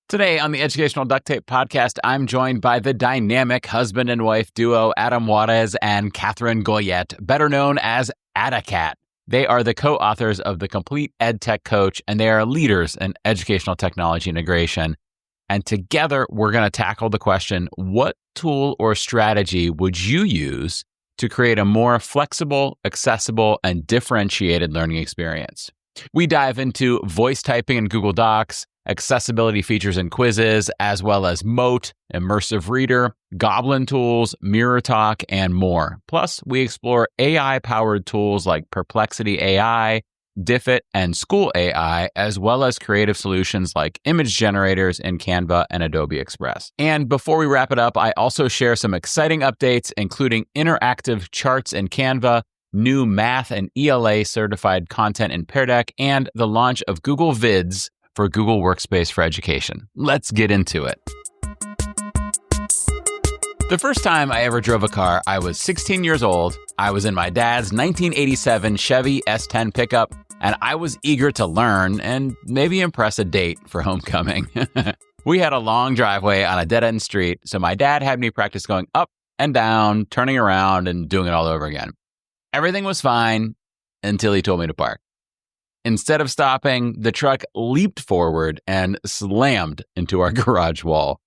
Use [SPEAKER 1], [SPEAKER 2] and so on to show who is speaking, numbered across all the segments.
[SPEAKER 1] Today on the Educational Duct Tape Podcast, I'm joined by the dynamic husband and wife duo Adam Juarez and Katherine Goyette, better known as AdaKat. They are the co-authors of The Complete EdTech Coach, and they are leaders in educational technology integration. And together, we're going to tackle the question, what tool or strategy would you use to create a more flexible, accessible, and differentiated learning experience? We dive into voice typing in Google Docs, accessibility features in Quizizz, as well as Mote, Immersive Reader, Goblin Tools, MirrorTalk, and more. Plus, we explore AI-powered tools like Perplexity AI, Diffit, and SchoolAI, as well as creative solutions like image generators in Canva and Adobe Express. And before we wrap it up, I also share some exciting updates, including interactive charts in Canva, new math and ELA certified content in Pear Deck, and the launch of Google Vids for Google Workspace for Education. Let's get into it. The first time I ever drove a car, I was 16 years old. I was in my dad's 1987 Chevy S10 pickup, and I was eager to learn and maybe impress a date for homecoming. We had a long driveway on a dead-end street, so my dad had me practice going up and down, turning around, and doing it all over again. Everything was fine until he told me to park. Instead of stopping, the truck leaped forward and slammed into our garage wall.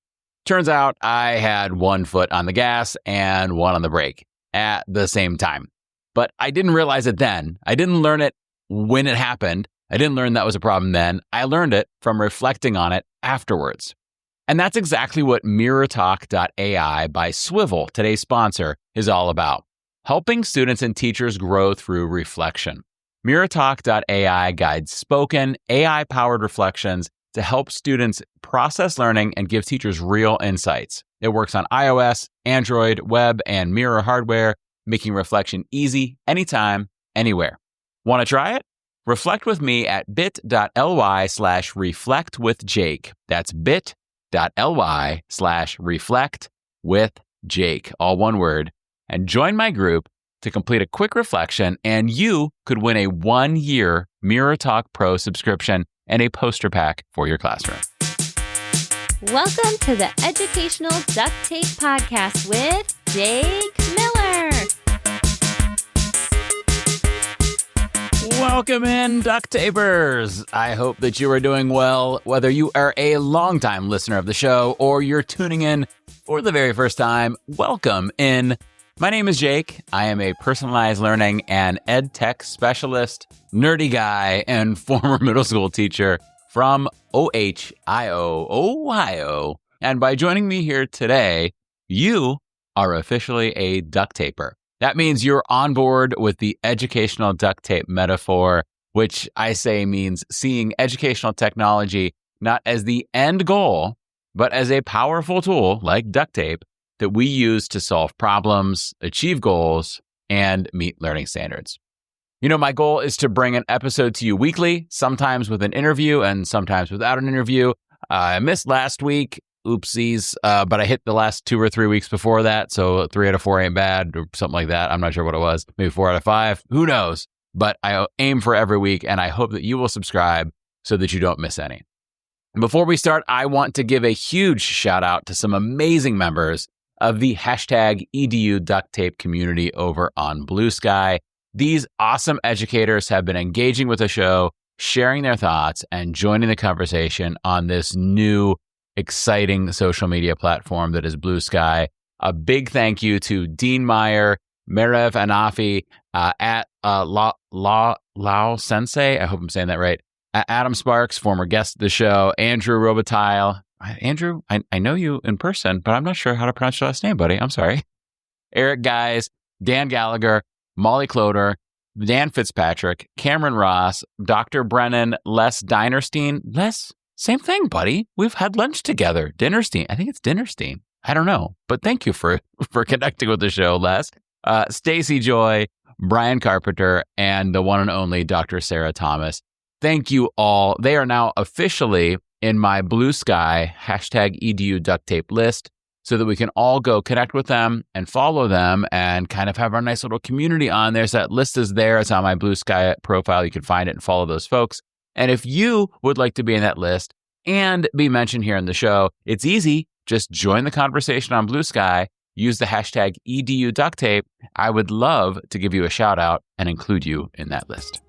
[SPEAKER 1] Turns out I had one foot on the gas and one on the brake at the same time. But I didn't realize it then. I didn't learn it when it happened. I didn't learn that was a problem then. I learned it from reflecting on it afterwards. And that's exactly what MirrorTalk.ai by Swivl, today's sponsor, is all about. Helping students and teachers grow through reflection. MirrorTalk.ai guides spoken, AI-powered reflections to help students process learning and give teachers real insights. It works on iOS, Android, web, and Mirror hardware, making reflection easy, anytime, anywhere. Want to try it? Reflect with me at bit.ly/reflectwithjake. That's bit.ly/reflectwithjake, all one word, and join my group to complete a quick reflection, and you could win a 1-year MirrorTalk Pro subscription and a poster pack for your classroom.
[SPEAKER 2] Welcome to the Educational Duct Tape Podcast with Jake Miller.
[SPEAKER 1] Welcome in, duct tapers. I hope that you are doing well, whether you are a longtime listener of the show or you're tuning in for the very first time. Welcome in. My name is Jake. I am a personalized learning and EdTech specialist, nerdy guy, and former middle school teacher from Ohio, Ohio. And by joining me here today, you are officially a duct taper. That means you're on board with the educational duct tape metaphor, which I say means seeing educational technology not as the end goal, but as a powerful tool like duct tape that we use to solve problems, achieve goals, and meet learning standards. You know, my goal is to bring an episode to you weekly, sometimes with an interview and sometimes without an interview. I missed last week, oopsies, but I hit the last 2 or 3 weeks before that, so 3 out of 4 ain't bad, or something like that. I'm not sure what it was, maybe 4 out of 5, who knows? But I aim for every week, and I hope that you will subscribe so that you don't miss any. Before we start, I want to give a huge shout out to some amazing members of the hashtag EDU duct tape community over on Blue Sky. These awesome educators have been engaging with the show, sharing their thoughts, and joining the conversation on this new, exciting social media platform that is Blue Sky. A big thank you to Dean Meyer, Merev Anafi, at Lao Sensei, I hope I'm saying that right, Adam Sparks, former guest of the show, Andrew Robitaille. Andrew, I know you in person, but I'm not sure how to pronounce your last name, buddy. I'm sorry. Eric Guys, Dan Gallagher, Molly Cloder, Dan Fitzpatrick, Cameron Ross, Dr. Brennan, Les Dinerstein. Les, same thing, buddy. We've had lunch together. Dinerstein. I think it's Dinerstein. I don't know, but thank you for connecting with the show, Les. Stacy Joy, Brian Carpenter, and the one and only Dr. Sarah Thomas. Thank you all. They are now officially in my Blue Sky hashtag EDU duct tape list so that we can all go connect with them and follow them and kind of have our nice little community on there. So that list is there. It's on my Blue Sky profile. You can find it and follow those folks. And if you would like to be in that list and be mentioned here in the show. It's easy. Just join the conversation on Blue Sky. Use the hashtag EDUDuctTape. I would love to give you a shout out and include you in that list.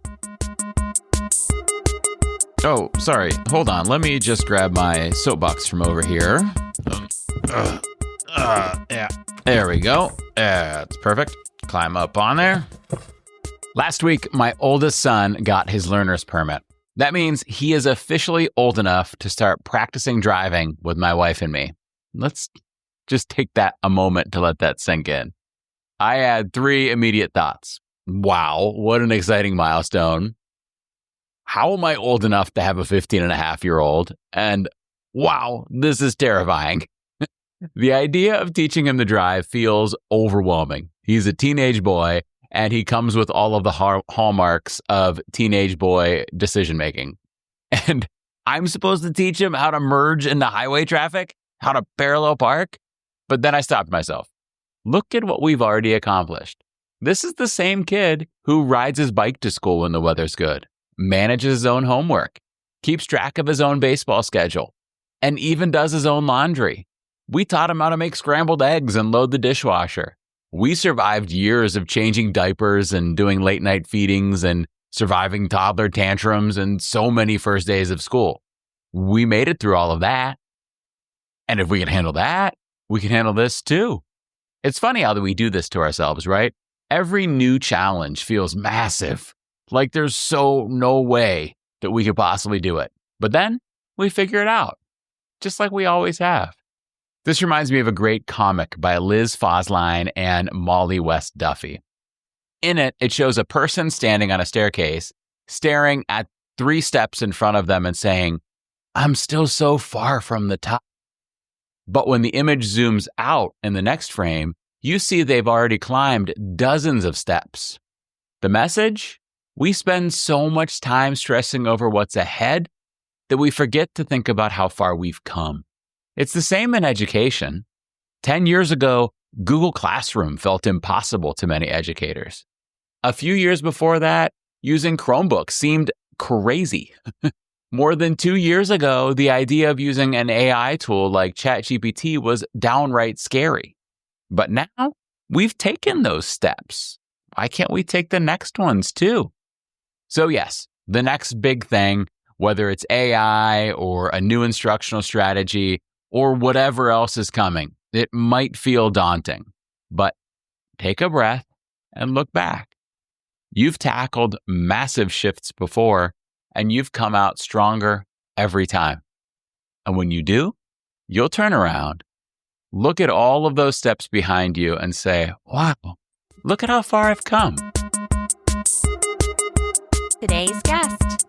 [SPEAKER 1] Oh, sorry. Hold on. Let me just grab my soapbox from over here. Yeah. There we go. That's perfect. Climb up on there. Last week, my oldest son got his learner's permit. That means he is officially old enough to start practicing driving with my wife and me. Let's just take that a moment to let that sink in. I had 3 immediate thoughts. Wow, what an exciting milestone. How am I old enough to have a 15-and-a-half-year-old? And wow, this is terrifying. The idea of teaching him to drive feels overwhelming. He's a teenage boy, and he comes with all of the hallmarks of teenage boy decision-making. And I'm supposed to teach him how to merge into highway traffic, how to parallel park? But then I stopped myself. Look at what we've already accomplished. This is the same kid who rides his bike to school when the weather's good, manages his own homework, keeps track of his own baseball schedule, and even does his own laundry. We taught him how to make scrambled eggs and load the dishwasher. We survived years of changing diapers and doing late night feedings and surviving toddler tantrums and so many first days of school. We made it through all of that. And if we can handle that, we can handle this too. It's funny how we do this to ourselves, right? Every new challenge feels massive, like there's no way that we could possibly do it. But then we figure it out, just like we always have. This reminds me of a great comic by Liz Fosline and Molly West Duffy. In it, it shows a person standing on a staircase, staring at 3 steps in front of them and saying, "I'm still so far from the top." But when the image zooms out in the next frame, you see they've already climbed dozens of steps. The message? We spend so much time stressing over what's ahead that we forget to think about how far we've come. It's the same in education. 10 years ago, Google Classroom felt impossible to many educators. A few years before that, using Chromebooks seemed crazy. More than 2 years ago, the idea of using an AI tool like ChatGPT was downright scary. But now, we've taken those steps. Why can't we take the next ones too? So yes, the next big thing, whether it's AI or a new instructional strategy or whatever else is coming, it might feel daunting. But take a breath and look back. You've tackled massive shifts before, and you've come out stronger every time. And when you do, you'll turn around, look at all of those steps behind you and say, wow, look at how far I've come.
[SPEAKER 2] Today's guest.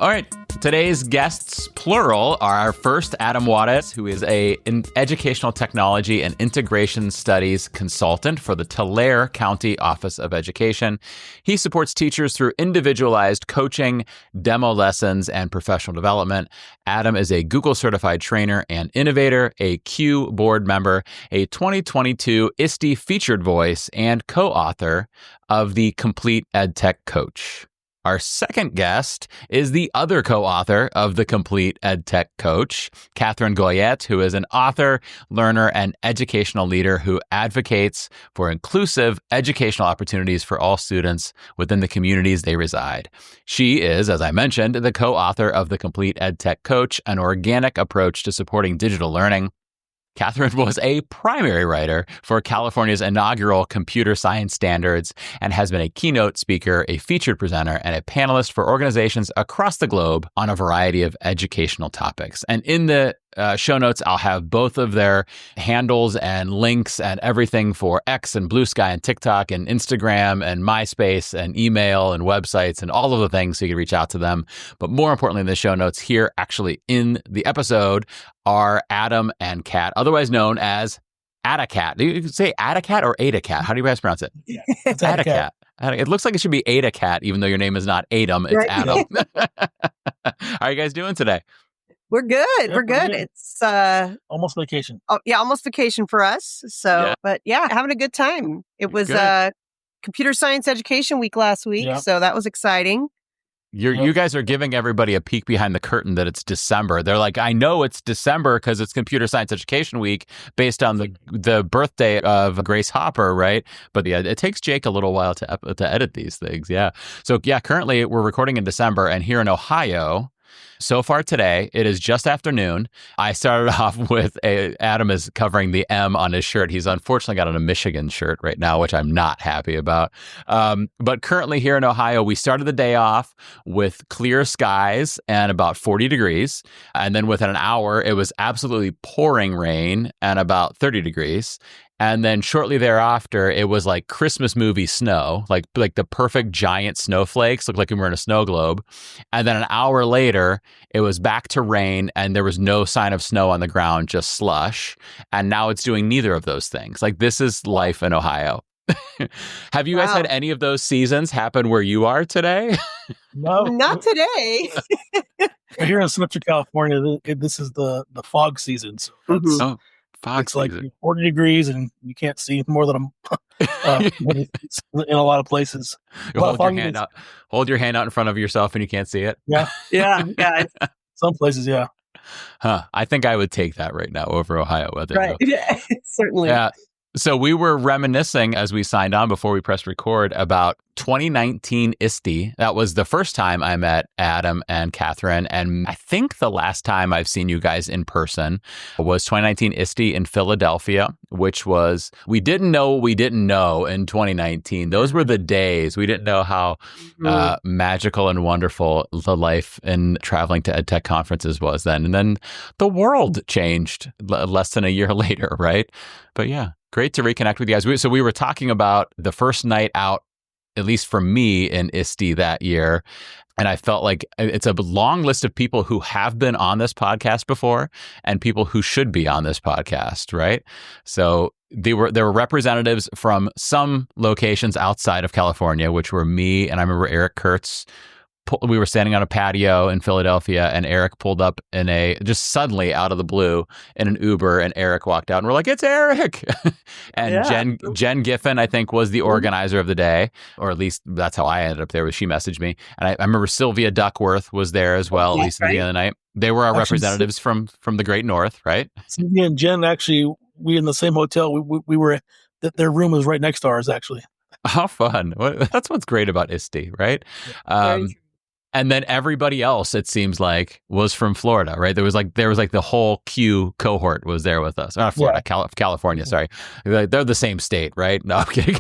[SPEAKER 1] All right. Today's guests, plural, are our first Adam Juarez, who is an educational technology and integration studies consultant for the Tulare County Office of Education. He supports teachers through individualized coaching, demo lessons, and professional development. Adam is a Google certified trainer and innovator, a Q board member, a 2022 ISTE featured voice, and co-author of the Complete EdTech Coach. Our second guest is the other co-author of The Complete EdTech Coach, Katherine Goyette, who is an author, learner, and educational leader who advocates for inclusive educational opportunities for all students within the communities they reside. She is, as I mentioned, the co-author of The Complete EdTech Coach, an organic approach to supporting digital learning. Katherine was a primary writer for California's inaugural computer science standards and has been a keynote speaker, a featured presenter, and a panelist for organizations across the globe on a variety of educational topics. And in the show notes, I'll have both of their handles and links and everything for X and Blue Sky and TikTok and Instagram and MySpace and email and websites and all of the things so you can reach out to them. But more importantly, in the show notes here, actually in the episode, are Adam and Kat, otherwise known as AdaKat. Do you say AdaKat or AdaKat? How do you guys pronounce it?
[SPEAKER 3] Yeah, it's AdaKat.
[SPEAKER 1] It looks like it should be AdaKat, even though your name is not Adam, it's
[SPEAKER 3] Right.
[SPEAKER 1] Adam. How are you guys doing today?
[SPEAKER 4] We're good.
[SPEAKER 3] Yep,
[SPEAKER 4] We're good.
[SPEAKER 3] good.
[SPEAKER 4] It's
[SPEAKER 3] Almost vacation.
[SPEAKER 4] almost vacation for us. So,
[SPEAKER 1] Yeah.
[SPEAKER 4] but yeah, having a good time. It was
[SPEAKER 1] Good.
[SPEAKER 4] Computer Science Education Week last week,
[SPEAKER 3] Yep.
[SPEAKER 4] so that was exciting.
[SPEAKER 1] You guys are giving everybody a peek behind the curtain that it's December. They're like, I know it's December because it's Computer Science Education Week based on the birthday of Grace Hopper, right? But yeah, it takes Jake a little while to edit these things. Yeah. So yeah, currently we're recording in December, and here in Ohio, so far today, it is just afternoon. I started off with Adam is covering the M on his shirt. He's unfortunately got on a Michigan shirt right now, which I'm not happy about. But currently here in Ohio, we started the day off with clear skies and about 40 degrees. And then within an hour, it was absolutely pouring rain and about 30 degrees. And then shortly thereafter, it was like Christmas movie snow, like the perfect giant snowflakes, looked like we were in a snow globe. And then an hour later, it was back to rain and there was no sign of snow on the ground, just slush. And now it's doing neither of those things. Like, this is life in Ohio. Have you guys had any of those seasons happen where you are today?
[SPEAKER 3] No,
[SPEAKER 4] Not today.
[SPEAKER 3] here in Central California, this is the fog season. So it's like 40 degrees and you can't see more than in a lot of places.
[SPEAKER 1] Hold your hand out in front of yourself and you can't see it.
[SPEAKER 3] Yeah.
[SPEAKER 4] Yeah.
[SPEAKER 3] Some places, yeah.
[SPEAKER 1] I think I would take that right now over Ohio weather.
[SPEAKER 4] Right. Yeah, certainly.
[SPEAKER 1] Yeah. So we were reminiscing as we signed on before we pressed record about 2019 ISTE. That was the first time I met Adam and Katherine. And I think the last time I've seen you guys in person was 2019 ISTE in Philadelphia, which was, we didn't know what we didn't know in 2019. Those were the days. We didn't know how magical and wonderful the life in traveling to EdTech conferences was then. And then the world changed less than a year later, right? But yeah. Great to reconnect with you guys. So we were talking about the first night out, at least for me in ISTE that year. And I felt like it's a long list of people who have been on this podcast before and people who should be on this podcast, right? So there were representatives from some locations outside of California, which were me, and I remember Eric Kurtz. We were standing on a patio in Philadelphia and Eric pulled up just suddenly out of the blue in an Uber, and Eric walked out and we're like, it's Eric. And Jen Giffen, I think, was the organizer of the day, or at least that's how I ended up there. She messaged me. And I remember Sylvia Duckworth was there as well, at least at the end of the night. They were our representatives from the Great North, right?
[SPEAKER 3] Sylvia and Jen, actually, we in the same hotel. We were, their room was right next to ours, actually.
[SPEAKER 1] How fun. That's what's great about ISTE, right? And then everybody else, it seems like, was from Florida, right? There was like the whole Q cohort was there with us. Not Florida, California, sorry. They're the same state, right? No, I'm kidding.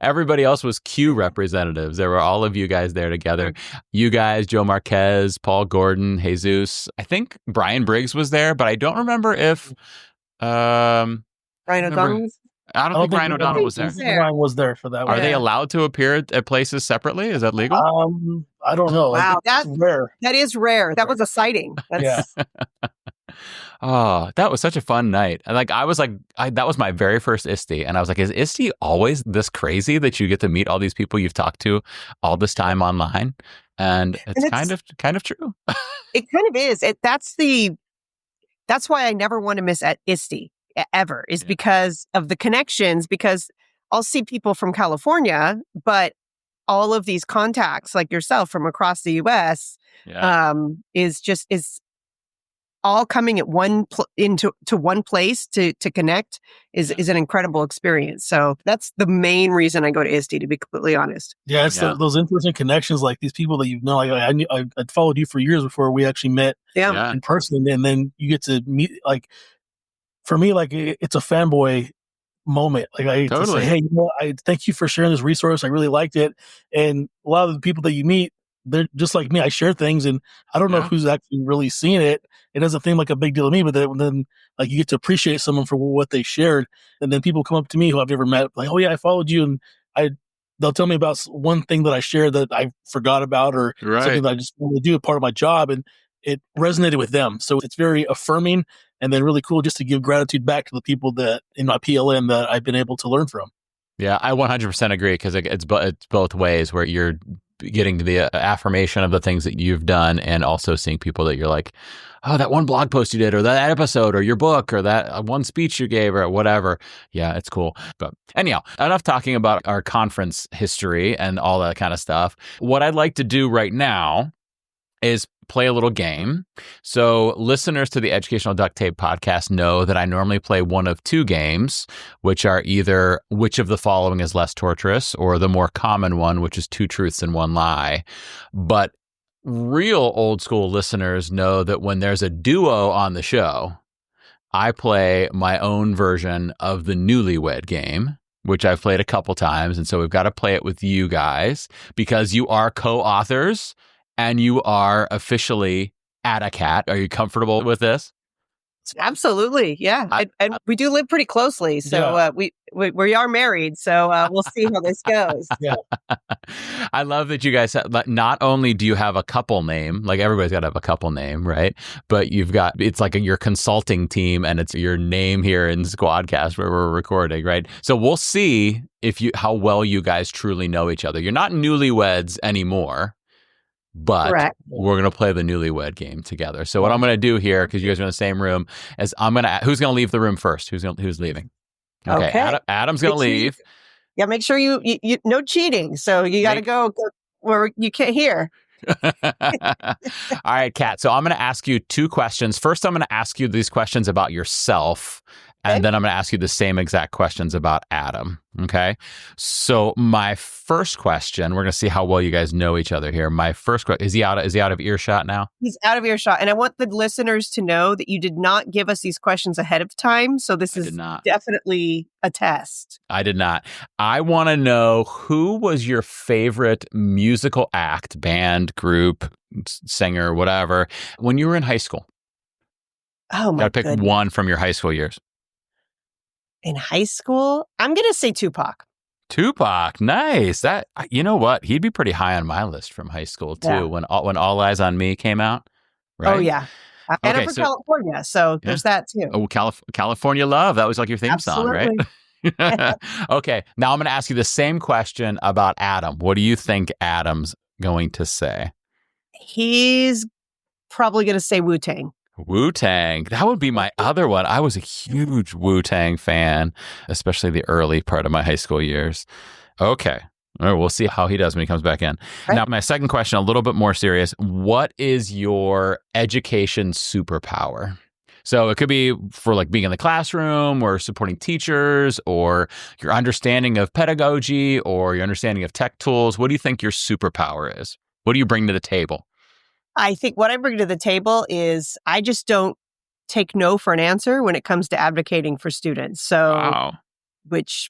[SPEAKER 1] Everybody else was Q representatives. There were all of you guys there together. You guys, Joe Marquez, Paul Gordon, Jesus. I think Brian Briggs was there, but I don't remember if...
[SPEAKER 4] Brian O'Donnell?
[SPEAKER 1] I don't think Brian O'Donnell was there.
[SPEAKER 3] Brian was there for that.
[SPEAKER 1] Are they allowed to appear at places separately? Is that legal?
[SPEAKER 3] I don't know.
[SPEAKER 4] Wow,
[SPEAKER 3] that's rare.
[SPEAKER 4] That is rare. That was a sighting. That's...
[SPEAKER 3] Yeah.
[SPEAKER 1] Oh, that was such a fun night. And that was my very first ISTE. And I was like, is ISTE always this crazy that you get to meet all these people you've talked to all this time online? And it's kind of true.
[SPEAKER 4] It kind of is. That's why I never want to miss at ISTE. Ever is because of the connections, because I'll see people from California, but all of these contacts like yourself from across the US is all coming at into one place to connect is an incredible experience. So that's the main reason I go to ISTE, to be completely honest.
[SPEAKER 3] Yeah, it's those interesting connections, like these people that you've known. Like I'd followed you for years before we actually met in person, and then you get to meet like. For me, like, it's a fanboy moment. Like, I say, hey, I thank you for sharing this resource. I really liked it. And a lot of the people that you meet, they're just like me. I share things, and I don't know who's actually really seeing it. It doesn't seem like a big deal to me, but then like, you get to appreciate someone for what they shared. And then people come up to me who I've never met, like, oh yeah, I followed you, and they'll tell me about one thing that I shared that I forgot about, or something that I just want to do, a part of my job, and it resonated with them. So it's very affirming. And then really cool just to give gratitude back to the people that in my PLM that I've been able to learn from.
[SPEAKER 1] Yeah, I 100% agree, because it's both ways, where you're getting the affirmation of the things that you've done, and also seeing people that you're like, oh, that one blog post you did, or that episode, or your book, or that one speech you gave, or whatever. Yeah, it's cool. But anyhow, enough talking about our conference history and all that kind of stuff. What I'd like to do right now is play a little game. So listeners to the Educational Duct Tape podcast know that I normally play one of two games, which are either which of the following is less torturous, or the more common one, which is two truths and one lie. But real old school listeners know that when there's a duo on the show, I play my own version of the Newlywed Game, which I've played a couple times. And so we've got to play it with you guys because you are co-authors and you are officially AdaKat. Are you comfortable with this?
[SPEAKER 4] Absolutely. Yeah. And we do live pretty closely. So we are married. So we'll see how this goes.
[SPEAKER 3] Yeah.
[SPEAKER 1] I love that you guys have, not only do you have a couple name, like everybody's got to have a couple name, right? But you've got, it's like your consulting team and it's your name here in Squadcast where we're recording, right? So we'll see how well you guys truly know each other. You're not newlyweds anymore. But Correct. We're going to play the Newlywed Game together. So what I'm going to do here, because you guys are in the same room, is who's going to leave the room first? Who's leaving? Okay. Adam's going to leave.
[SPEAKER 4] Yeah, make sure you no cheating. So you got to go where you can't hear.
[SPEAKER 1] All right, Kat. So I'm going to ask you two questions. First, I'm going to ask you these questions about yourself. And then I'm going to ask you the same exact questions about Adam. Okay. So my first question, we're going to see how well you guys know each other here. My first question, is he out of earshot now?
[SPEAKER 4] He's out of earshot. And I want the listeners to know that you did not give us these questions ahead of time. So this is definitely a test.
[SPEAKER 1] I did not. I want to know, who was your favorite musical act, band, group, singer, whatever, when you were in high school?
[SPEAKER 4] Oh my
[SPEAKER 1] goodness. Pick one from your high school years.
[SPEAKER 4] In high school, I'm going to say Tupac.
[SPEAKER 1] Tupac, nice. That, you know what? He'd be pretty high on my list from high school too. When All Eyes on Me came out. Right?
[SPEAKER 4] Oh yeah, and I'm from California, so there's that too.
[SPEAKER 1] Oh, California Love. That was like your theme song, right? Okay, now I'm going to ask you the same question about Adam. What do you think Adam's going to say?
[SPEAKER 4] He's probably going to say Wu-Tang.
[SPEAKER 1] Wu-Tang. That would be my other one. I was a huge Wu-Tang fan, especially the early part of my high school years. Okay. All right, we'll see how he does when he comes back in. Right. Now, my second question, a little bit more serious. What is your education superpower? So it could be for like being in the classroom or supporting teachers or your understanding of pedagogy or your understanding of tech tools. What do you think your superpower is? What do you bring to the table?
[SPEAKER 4] I think what I bring to the table is I just don't take no for an answer when it comes to advocating for students. So, which,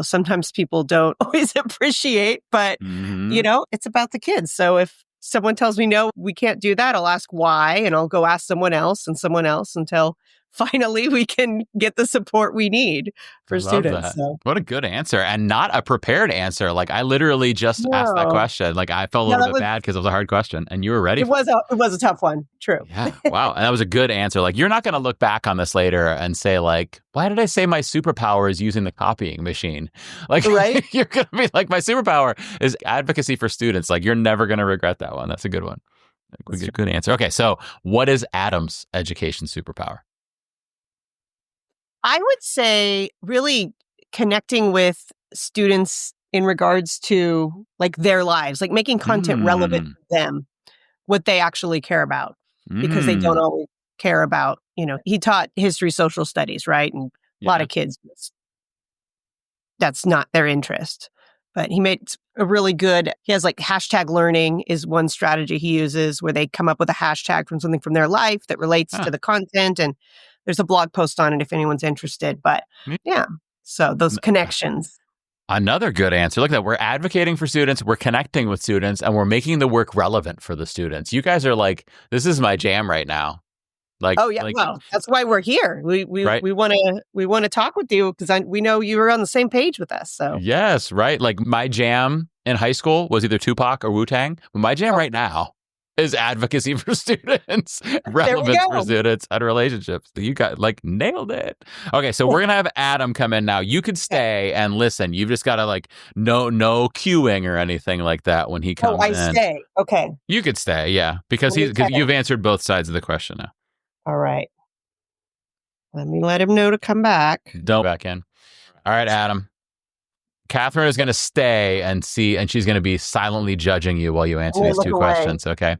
[SPEAKER 4] sometimes people don't always appreciate, but, it's about the kids. So if someone tells me, no, we can't do that, I'll ask why, and I'll go ask someone else until finally we can get the support we need for students. So.
[SPEAKER 1] What a good answer, and not a prepared answer. Like I literally just asked that question. Like I felt a little bit bad because it was a hard question and you were ready.
[SPEAKER 4] It was a tough one. True.
[SPEAKER 1] Yeah. Wow. And that was a good answer. Like you're not going to look back on this later and say like, why did I say my superpower is using the copying machine? Like
[SPEAKER 4] right?
[SPEAKER 1] You're going to be like, my superpower is advocacy for students. Like you're never going to regret that one. That's a good one. Good answer. Okay. So what is Adam's education superpower?
[SPEAKER 4] I would say really connecting with students in regards to like their lives, like making content relevant to them, what they actually care about, because they don't always care about, he taught history, social studies, right? And a lot of kids, that's not their interest. But he made a really good, he has like hashtag learning is one strategy he uses where they come up with a hashtag from something from their life that relates to the content. And there's a blog post on it if anyone's interested. But yeah, so those connections.
[SPEAKER 1] Another good answer. Look at that. We're advocating for students, we're connecting with students, and we're making the work relevant for the students. You guys are like, this is my jam right now. Like,
[SPEAKER 4] oh yeah, well, that's why we're here. We want to talk with you because we know you were on the same page with us. So
[SPEAKER 1] yes, right. Like my jam in high school was either Tupac or Wu-Tang. But my jam right now is advocacy for students, relevance for students, and relationships. You got nailed it. Okay, so we're gonna have Adam come in now. You could stay and listen. You've just got to no queuing or anything like that when he comes in.
[SPEAKER 4] I stay. Okay.
[SPEAKER 1] You could stay, yeah, because you've answered both sides of the question now.
[SPEAKER 4] All right. Let me let him know to come back.
[SPEAKER 1] Don't back in. All right, Adam. Katherine is going to stay and she's going to be silently judging you while you answer these two questions, okay?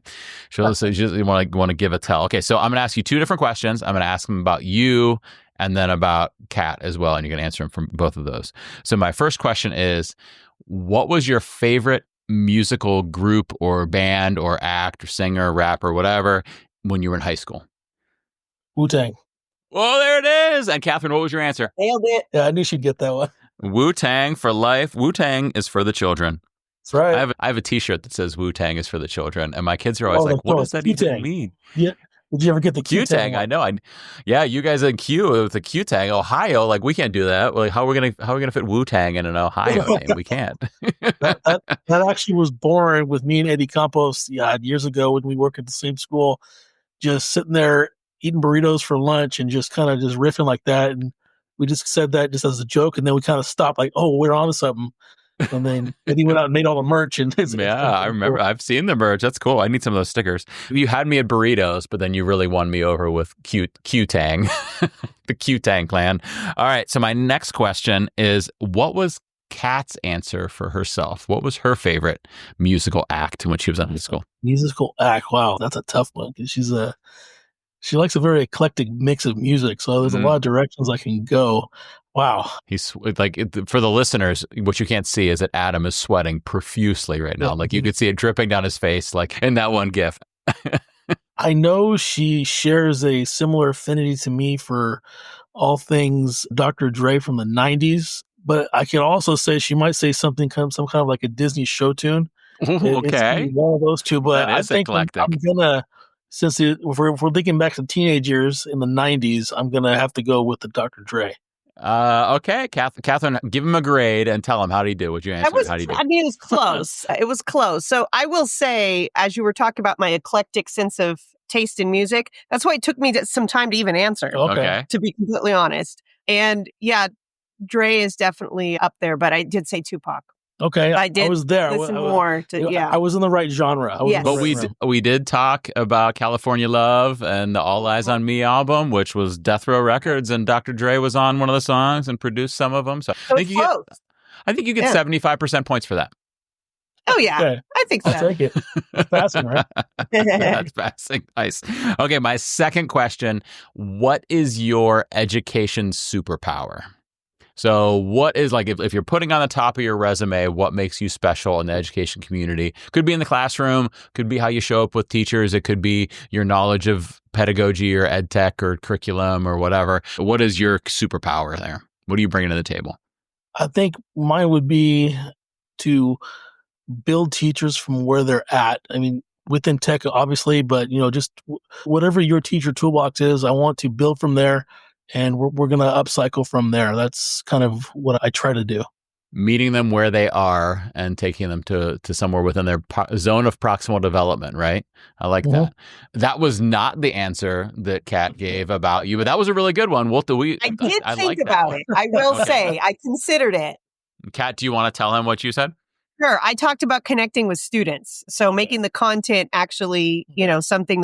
[SPEAKER 1] She'll want to give a tell. Okay, so I'm going to ask you two different questions. I'm going to ask them about you and then about Kat as well, and you're going to answer them from both of those. So my first question is, what was your favorite musical group or band or act or singer, or rapper, whatever, when you were in high school?
[SPEAKER 3] Wu-Tang.
[SPEAKER 1] Well, there it is. And Katherine, what was your answer?
[SPEAKER 4] Nailed it.
[SPEAKER 3] Yeah, I knew she'd get that one.
[SPEAKER 1] Wu-Tang for life. Wu-Tang is for the children.
[SPEAKER 3] That's right.
[SPEAKER 1] I have a T-shirt that says Wu-Tang is for the children, and my kids are always what does that even mean?
[SPEAKER 3] Yeah. Did you ever get the
[SPEAKER 1] Q-Tang? I know. Yeah, you guys in Q with the Q-Tang, Ohio. We can't do that. How are we gonna fit Wu-Tang in an Ohio name? We can't.
[SPEAKER 3] that actually was born with me and Eddie Campos. Yeah, years ago when we worked at the same school, just sitting there eating burritos for lunch and just kind of just riffing like that, and we just said that just as a joke, and then we kind of stopped, we're on to something. And then he went out and made all the merch. And
[SPEAKER 1] I remember. Cool. I've seen the merch. That's cool. I need some of those stickers. You had me at burritos, but then you really won me over with Q-Tang, the Q-Tang clan. All right. So my next question is, what was Kat's answer for herself? What was her favorite musical act when she was in high school?
[SPEAKER 3] Musical act. Wow, that's a tough one because she likes a very eclectic mix of music, so there's a lot of directions I can go. Wow.
[SPEAKER 1] He's for the listeners, what you can't see is that Adam is sweating profusely right now. You could see it dripping down his face, in that one gif.
[SPEAKER 3] I know she shares a similar affinity to me for all things Dr. Dre from the 90s, but I can also say she might say some kind of like a Disney show tune.
[SPEAKER 1] Okay.
[SPEAKER 3] It's one of those two, but I think
[SPEAKER 1] eclectic.
[SPEAKER 3] I'm gonna, if we're thinking back to teenage years in the 90s, I'm gonna have to go with the Dr. Dre.
[SPEAKER 1] Okay, Katherine, give him a grade and tell him how did he do. What'd you answer? How did he do?
[SPEAKER 4] It was close. It was close. So I will say, as you were talking about my eclectic sense of taste in music, that's why it took me some time to even answer.
[SPEAKER 1] Okay.
[SPEAKER 4] To be completely honest. And yeah, Dre is definitely up there, but I did say Tupac.
[SPEAKER 3] Okay,
[SPEAKER 4] I
[SPEAKER 3] was there.
[SPEAKER 4] I
[SPEAKER 3] was in the right genre.
[SPEAKER 1] We did talk about California Love and the All Eyes on Me album, which was Death Row Records, and Dr. Dre was on one of the songs and produced some of them. So I think you get 75% points for that.
[SPEAKER 4] Oh yeah,
[SPEAKER 3] okay.
[SPEAKER 4] I think so.
[SPEAKER 3] I'll take it. That's passing, right?
[SPEAKER 1] That's passing. Nice. Okay, my second question: what is your education superpower? So what is if you're putting on the top of your resume, what makes you special in the education community? Could be in the classroom, could be how you show up with teachers. It could be your knowledge of pedagogy or EdTech or curriculum or whatever. What is your superpower there? What are you bringing to the table?
[SPEAKER 3] I think mine would be to build teachers from where they're at. I mean, within tech, obviously, but just whatever your teacher toolbox is, I want to build from there. And we're going to upcycle from there. That's kind of what I try to do.
[SPEAKER 1] Meeting them where they are and taking them to somewhere within their zone of proximal development, right? I like that. That was not the answer that Kat gave about you, but that was a really good one.
[SPEAKER 4] I did think about it. I will say, I considered it.
[SPEAKER 1] Kat, do you want to tell him what you said?
[SPEAKER 4] Sure. I talked about connecting with students. So making the content actually, something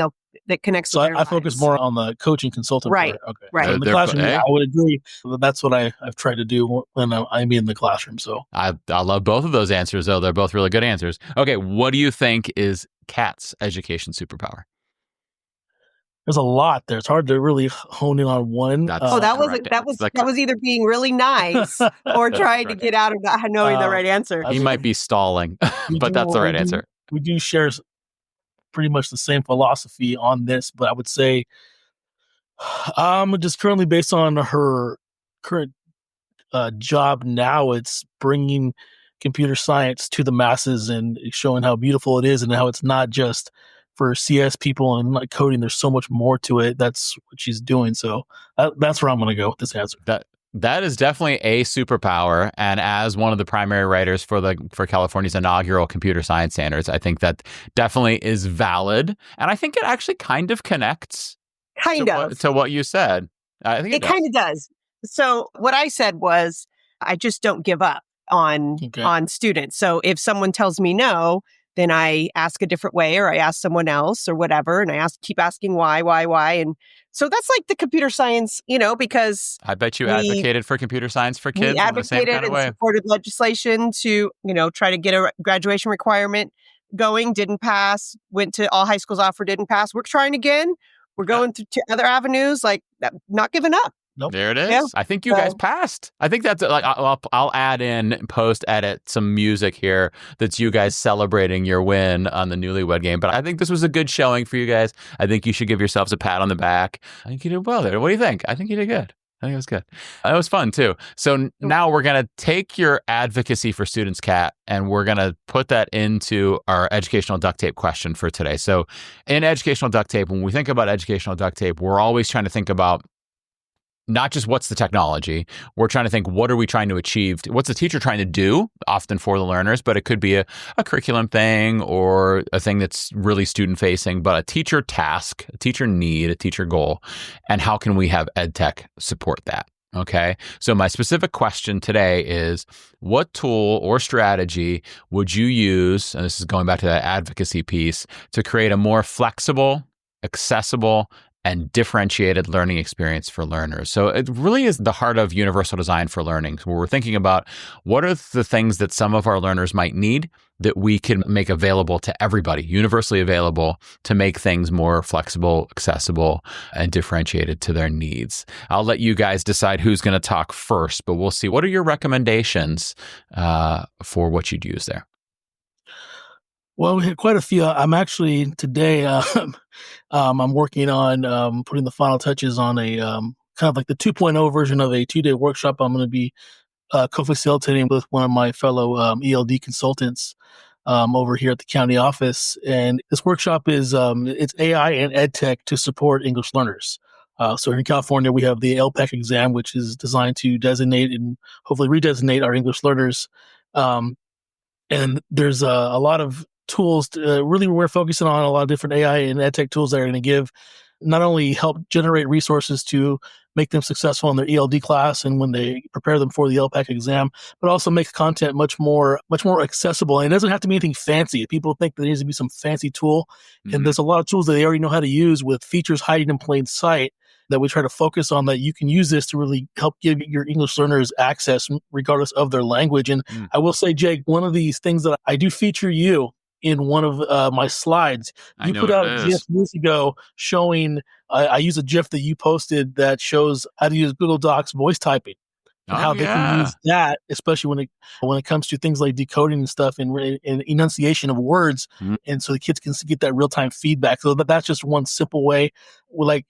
[SPEAKER 4] that connects with their lives.
[SPEAKER 3] I focus more on the coaching consultant
[SPEAKER 4] part.
[SPEAKER 3] Okay.
[SPEAKER 4] Right.
[SPEAKER 3] In the classroom, I would agree. That's what I've tried to do when I'm in the classroom. So
[SPEAKER 1] I love both of those answers, though. They're both really good answers. Okay. What do you think is Kat's education superpower?
[SPEAKER 3] There's a lot there. It's hard to really hone in on one.
[SPEAKER 4] That was either being really nice or trying to get out of not knowing the right answer.
[SPEAKER 1] He might be stalling, but that's the right answer.
[SPEAKER 3] We do share pretty much the same philosophy on this, but I would say just currently based on her current job now, it's bringing computer science to the masses and showing how beautiful it is and how it's not just for CS people and coding. There's so much more to it. That's what she's doing. So that's where I'm going to go with this answer.
[SPEAKER 1] That is definitely a superpower. And as one of the primary writers for California's inaugural computer science standards, I think that definitely is valid. And I think it actually kind of connects to what you said. I think it
[SPEAKER 4] kind of does. So what I said was, I just don't give up on students. So if someone tells me no, then I ask a different way, or I ask someone else or whatever. And I keep asking why. And so that's like the computer science, because
[SPEAKER 1] I bet you advocated for computer science for kids in the same kind of way.
[SPEAKER 4] Supported legislation to, try to get a graduation requirement going. Didn't pass. Went to all high schools offer, didn't pass. We're trying again. We're going to other avenues, like not giving up.
[SPEAKER 3] Nope.
[SPEAKER 1] There it is. Yeah. I think you guys passed. I think that's like I'll add in post-edit some music here that's you guys celebrating your win on the Newlywed Game. But I think this was a good showing for you guys. I think you should give yourselves a pat on the back. I think you did well there. What do you think? I think you did good. I think it was good. It was fun too. So now we're going to take your advocacy for students, Kat, and we're going to put that into our educational duct tape question for today. So in educational duct tape, when we think about educational duct tape, we're always trying to think about not just what's the technology. We're trying to think, what are we trying to achieve? What's the teacher trying to do, often for the learners, but it could be a curriculum thing or a thing that's really student facing, but a teacher task, a teacher need, a teacher goal. And how can we have EdTech support that? Okay. So my specific question today is, what tool or strategy would you use, and this is going back to that advocacy piece, to create a more flexible, accessible, and differentiated learning experience for learners? So it really is the heart of universal design for learning, where we're thinking about what are the things that some of our learners might need that we can make available to everybody, universally available, to make things more flexible, accessible, and differentiated to their needs. I'll let you guys decide who's going to talk first, but we'll see. What are your recommendations for what you'd use there?
[SPEAKER 3] Well, we had quite a few. I'm actually today, I'm working on putting the final touches on a kind of like the 2.0 version of a 2-day workshop I'm going to be co-facilitating with one of my fellow ELD consultants over here at the county office. And this workshop is it's AI and EdTech to support English learners. So in California, we have the LPAC exam, which is designed to designate and hopefully redesignate our English learners. And there's a lot of tools. Really, we're focusing on a lot of different AI and EdTech tools that are going to give not only help generate resources to make them successful in their ELD class and when they prepare them for the LPAC exam, but also make content much more accessible. And it doesn't have to be anything fancy. People think there needs to be some fancy tool, and there's a lot of tools that they already know how to use with features hiding in plain sight that we try to focus on, that you can use this to really help give your English learners access regardless of their language. And I will say, Jake, one of these things that I do feature you in one of my slides. You put out a GIF years ago showing, I use a GIF that you posted that shows how to use Google Docs voice typing. And how they can use that, especially when it comes to things like decoding and stuff and enunciation of words, and so the kids can get that real time feedback. So that's just one simple way.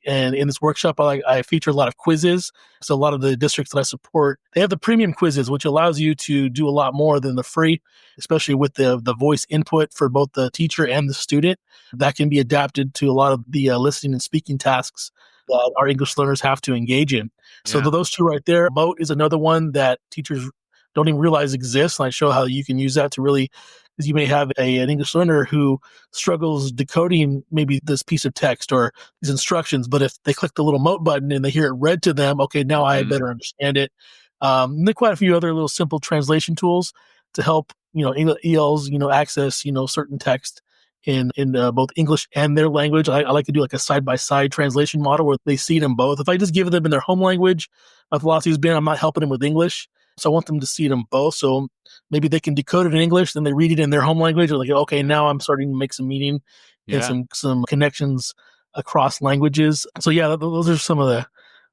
[SPEAKER 3] And in this workshop, I feature a lot of quizzes. So a lot of the districts that I support, they have the premium quizzes, which allows you to do a lot more than the free, especially with the voice input for both the teacher and the student. That can be adapted to a lot of the listening and speaking tasks that our English learners have to engage in. So those two right there. Mote is another one that teachers don't even realize exists. And I show how you can use that to really, because you may have an English learner who struggles decoding maybe this piece of text or these instructions, but if they click the little Mote button and they hear it read to them, okay, now I better understand it. And there are quite a few other little simple translation tools to help, ELs, access, certain text in both English and their language. I like to do like a side-by-side translation model where they see it in both. If I just give them in their home language, my philosophy has been I'm not helping them with English. So I want them to see it in both. So maybe they can decode it in English, then they read it in their home language. They're like, okay, now I'm starting to make some meaning and some connections across languages. So those are some of the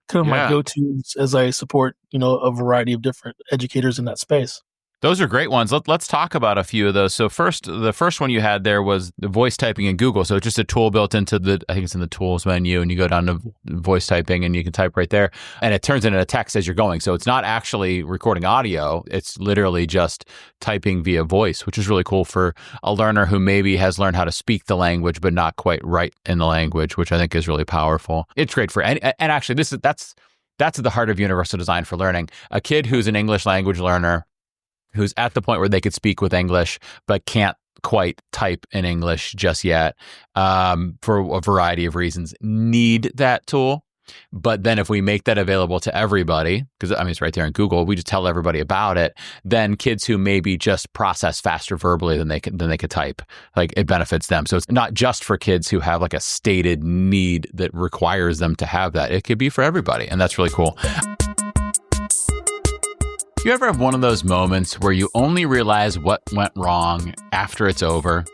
[SPEAKER 3] kind of my go-tos as I support, a variety of different educators in that space.
[SPEAKER 1] Those are great ones. Let's talk about a few of those. So the first one you had there was the voice typing in Google. So it's just a tool built into I think it's in the tools menu, and you go down to voice typing and you can type right there, and it turns into a text as you're going. So it's not actually recording audio. It's literally just typing via voice, which is really cool for a learner who maybe has learned how to speak the language, but not quite write in the language, which I think is really powerful. It's great for, and actually that's That's at the heart of universal design for learning. A kid who's an English language learner, who's at the point where they could speak with English, but can't quite type in English just yet, for a variety of reasons, need that tool. But then if we make that available to everybody, because it's right there in Google, we just tell everybody about it, then kids who maybe just process faster verbally than they could type, like it benefits them. So it's not just for kids who have like a stated need that requires them to have that. It could be for everybody. And that's really cool. You ever have one of those moments where you only realize what went wrong after it's over?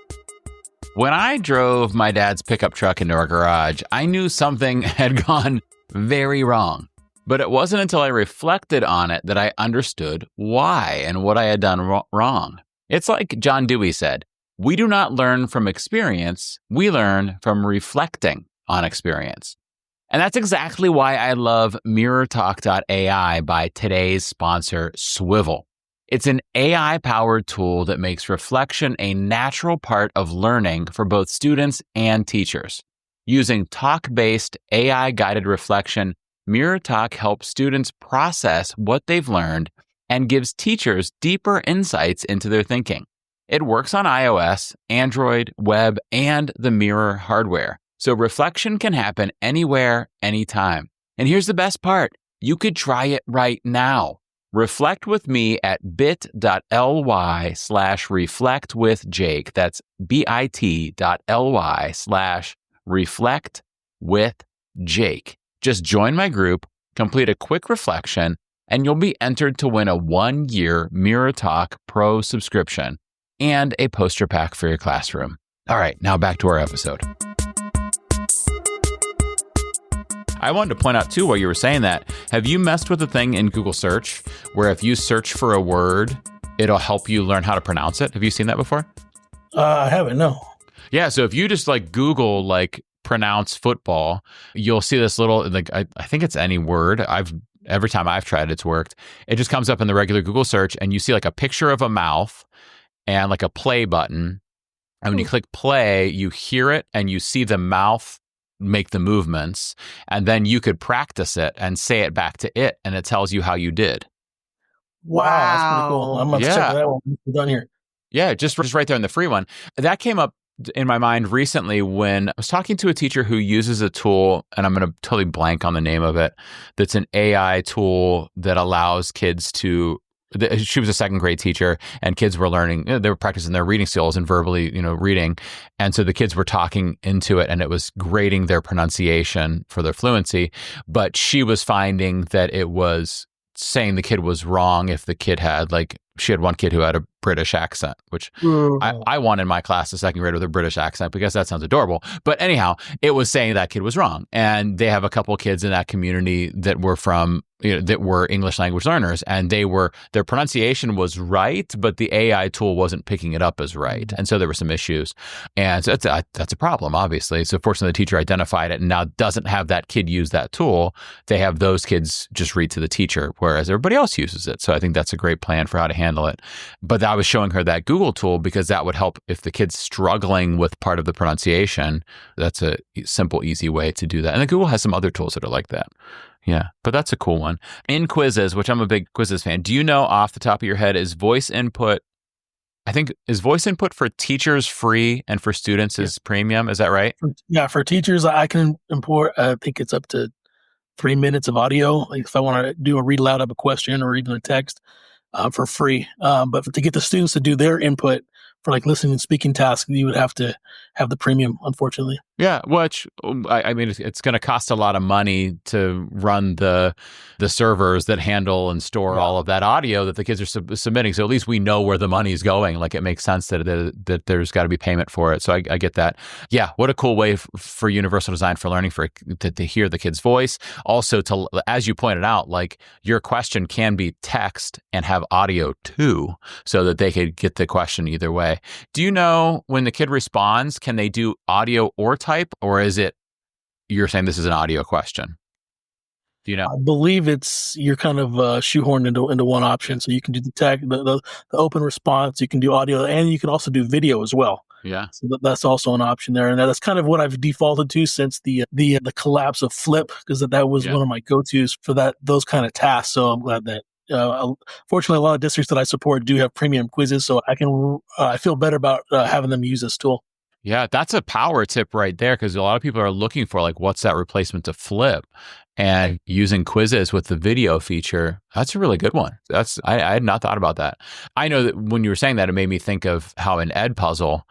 [SPEAKER 1] When I drove my dad's pickup truck into our garage, I knew something had gone very wrong. But it wasn't until I reflected on it that I understood why and what I had done wrong. It's like John Dewey said, we do not learn from experience, we learn from reflecting on experience. And that's exactly why I love MirrorTalk.ai by today's sponsor, Swivl. It's an AI-powered tool that makes reflection a natural part of learning for both students and teachers. Using talk-based AI-guided reflection, MirrorTalk helps students process what they've learned and gives teachers deeper insights into their thinking. It works on iOS, Android, web, and the Mirror hardware. So reflection can happen anywhere, anytime. And here's the best part. You could try it right now. Reflect with me at bit.ly/reflectwithjake. That's bit.ly/reflectwithjake. Just join my group, complete a quick reflection, and you'll be entered to win a 1-year MirrorTalk Pro subscription and a poster pack for your classroom. All right, now back to our episode. I wanted to point out, too, while you were saying that, have you messed with the thing in Google search where if you search for a word, it'll help you learn how to pronounce it? Have you seen that before?
[SPEAKER 3] I haven't, no.
[SPEAKER 1] Yeah, so if you just Google pronounce football, you'll see this little, I think it's any word. Every time I've tried it, it's worked. It just comes up in the regular Google search and you see a picture of a mouth and a play button. And when you click play, you hear it and you see the mouth make the movements, and then you could practice it and say it back to it, and it tells you how you did.
[SPEAKER 3] Wow, that's pretty cool. I'm going to check that one. Done here.
[SPEAKER 1] Yeah, just right there in the free one. That came up in my mind recently when I was talking to a teacher who uses a tool, and I'm going to totally blank on the name of it, that's an AI tool that allows kids to. She was a second grade teacher and kids were learning, they were practicing their reading skills and verbally, reading. And so the kids were talking into it and it was grading their pronunciation for their fluency. But she was finding that it was saying the kid was wrong if the kid had she had one kid who had a British accent, which I want in my class, a second grade with a British accent, because that sounds adorable. But anyhow, it was saying that kid was wrong. And they have a couple of kids in that community that were from, that were English language learners, and their pronunciation was right, but the AI tool wasn't picking it up as right. And so there were some issues. And so that's a problem, obviously. So fortunately, the teacher identified it and now doesn't have that kid use that tool. They have those kids just read to the teacher, whereas everybody else uses it. So I think that's a great plan for how to handle it. But I was showing her that Google tool because that would help if the kid's struggling with part of the pronunciation. That's a simple, easy way to do that. And then Google has some other tools that are like that. Yeah, but that's a cool one. In Quizizz, which I'm a big Quizizz fan, do you know off the top of your head, is voice input for teachers free and for students is premium? Is that right?
[SPEAKER 3] Yeah, for teachers, I can import, I think it's up to 3 minutes of audio. If I want to do a read aloud of a question or even a text for free. But to get the students to do their input for listening and speaking tasks, you would have to have the premium, unfortunately.
[SPEAKER 1] Yeah, which it's going to cost a lot of money to run the servers that handle and store all of that audio that the kids are submitting. So at least we know where the money's going. It makes sense that there's got to be payment for it. So I get that. Yeah, what a cool way for universal design for learning to hear the kid's voice. Also, to, as you pointed out, your question can be text and have audio too, so that they could get the question either way. Do you know when the kid responds, can they do audio or type, or is it you're saying this is an audio question? Do you know?
[SPEAKER 3] I believe you're kind of shoehorned into one option. So you can do the open response, you can do audio, and you can also do video as well.
[SPEAKER 1] Yeah.
[SPEAKER 3] So that's also an option there. And that's kind of what I've defaulted to since the collapse of Flip, because that was one of my go-tos for those kind of tasks. So I'm glad that fortunately a lot of districts that I support do have premium quizzes, so I feel better about having them use this tool.
[SPEAKER 1] Yeah, that's a power tip right there, because a lot of people are looking for like, what's that replacement to Flip? And using Quizizz with the video feature, that's a really good one. I had not thought about that. I know that when you were saying that, it made me think of how in Edpuzzle,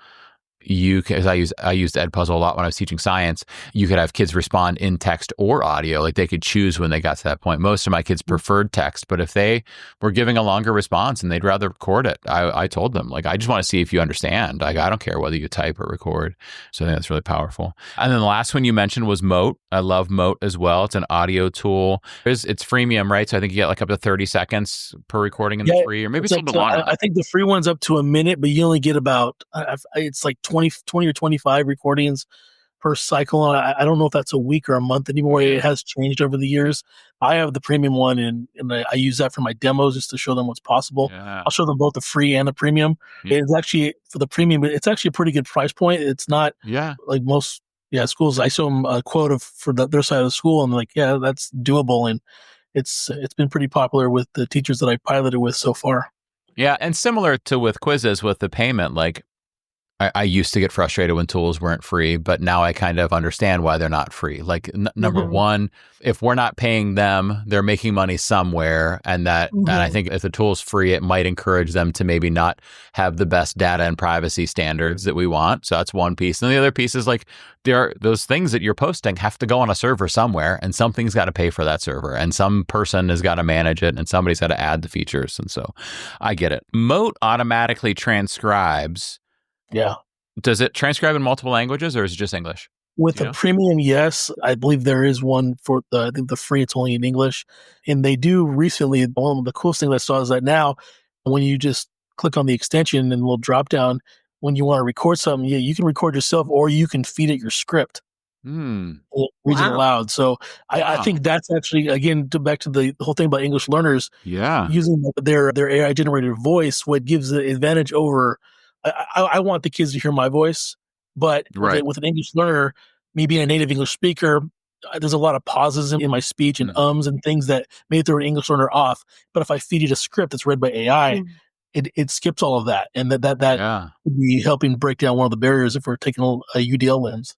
[SPEAKER 1] because I used Edpuzzle a lot when I was teaching science, you could have kids respond in text or audio. Like they could choose when they got to that point. Most of my kids preferred text, but if they were giving a longer response and they'd rather record it, I told them, like, I just want to see if you understand. Like, I don't care whether you type or record. So I think that's really powerful. And then the last one you mentioned was Mote. I love Mote as well. It's an audio tool. It's freemium, right? So I think you get like up to 30 seconds per recording in the free, or maybe it's a little bit longer.
[SPEAKER 3] I think the free one's up to a minute, but you only get about, it's like 20 or 25 recordings per cycle. And I don't know if that's a week or a month anymore. It has changed over the years. I have the premium one, and I use that for my demos just to show them what's possible. Yeah. I'll show them both the free and the premium. Yeah. It's actually, for the premium, it's actually a pretty good price point. It's not like most schools. I show them a quote for their side of the school, and like, yeah, that's doable. And it's been pretty popular with the teachers that I piloted with so far.
[SPEAKER 1] Yeah, and similar to with Quizizz with the payment, like I used to get frustrated when tools weren't free, but now I kind of understand why they're not free. Like number one, if we're not paying them, they're making money somewhere. And and I think if the tool's free, it might encourage them to maybe not have the best data and privacy standards that we want. So that's one piece. And the other piece is like, those things that you're posting have to go on a server somewhere, and something's got to pay for that server, and some person has got to manage it, and somebody's got to add the features. And so I get it. Mote automatically transcribes.
[SPEAKER 3] Yeah.
[SPEAKER 1] Does it transcribe in multiple languages, or is it just English?
[SPEAKER 3] With the premium, yes. I believe there is one for I think the free, it's only in English. And they do recently, one of the coolest things I saw is that now when you just click on the extension and a little drop down, when you want to record something, you can record yourself, or you can feed it your script. It reads it aloud. So I think that's actually, again, back to the whole thing about English learners, using their AI generated voice, what gives the advantage over. I want the kids to hear my voice, but with an English learner, me being a native English speaker, there's a lot of pauses in my speech and ums and things that may throw an English learner off. But if I feed it a script that's read by AI, it skips all of that. And that would be helping break down one of the barriers if we're taking a UDL lens.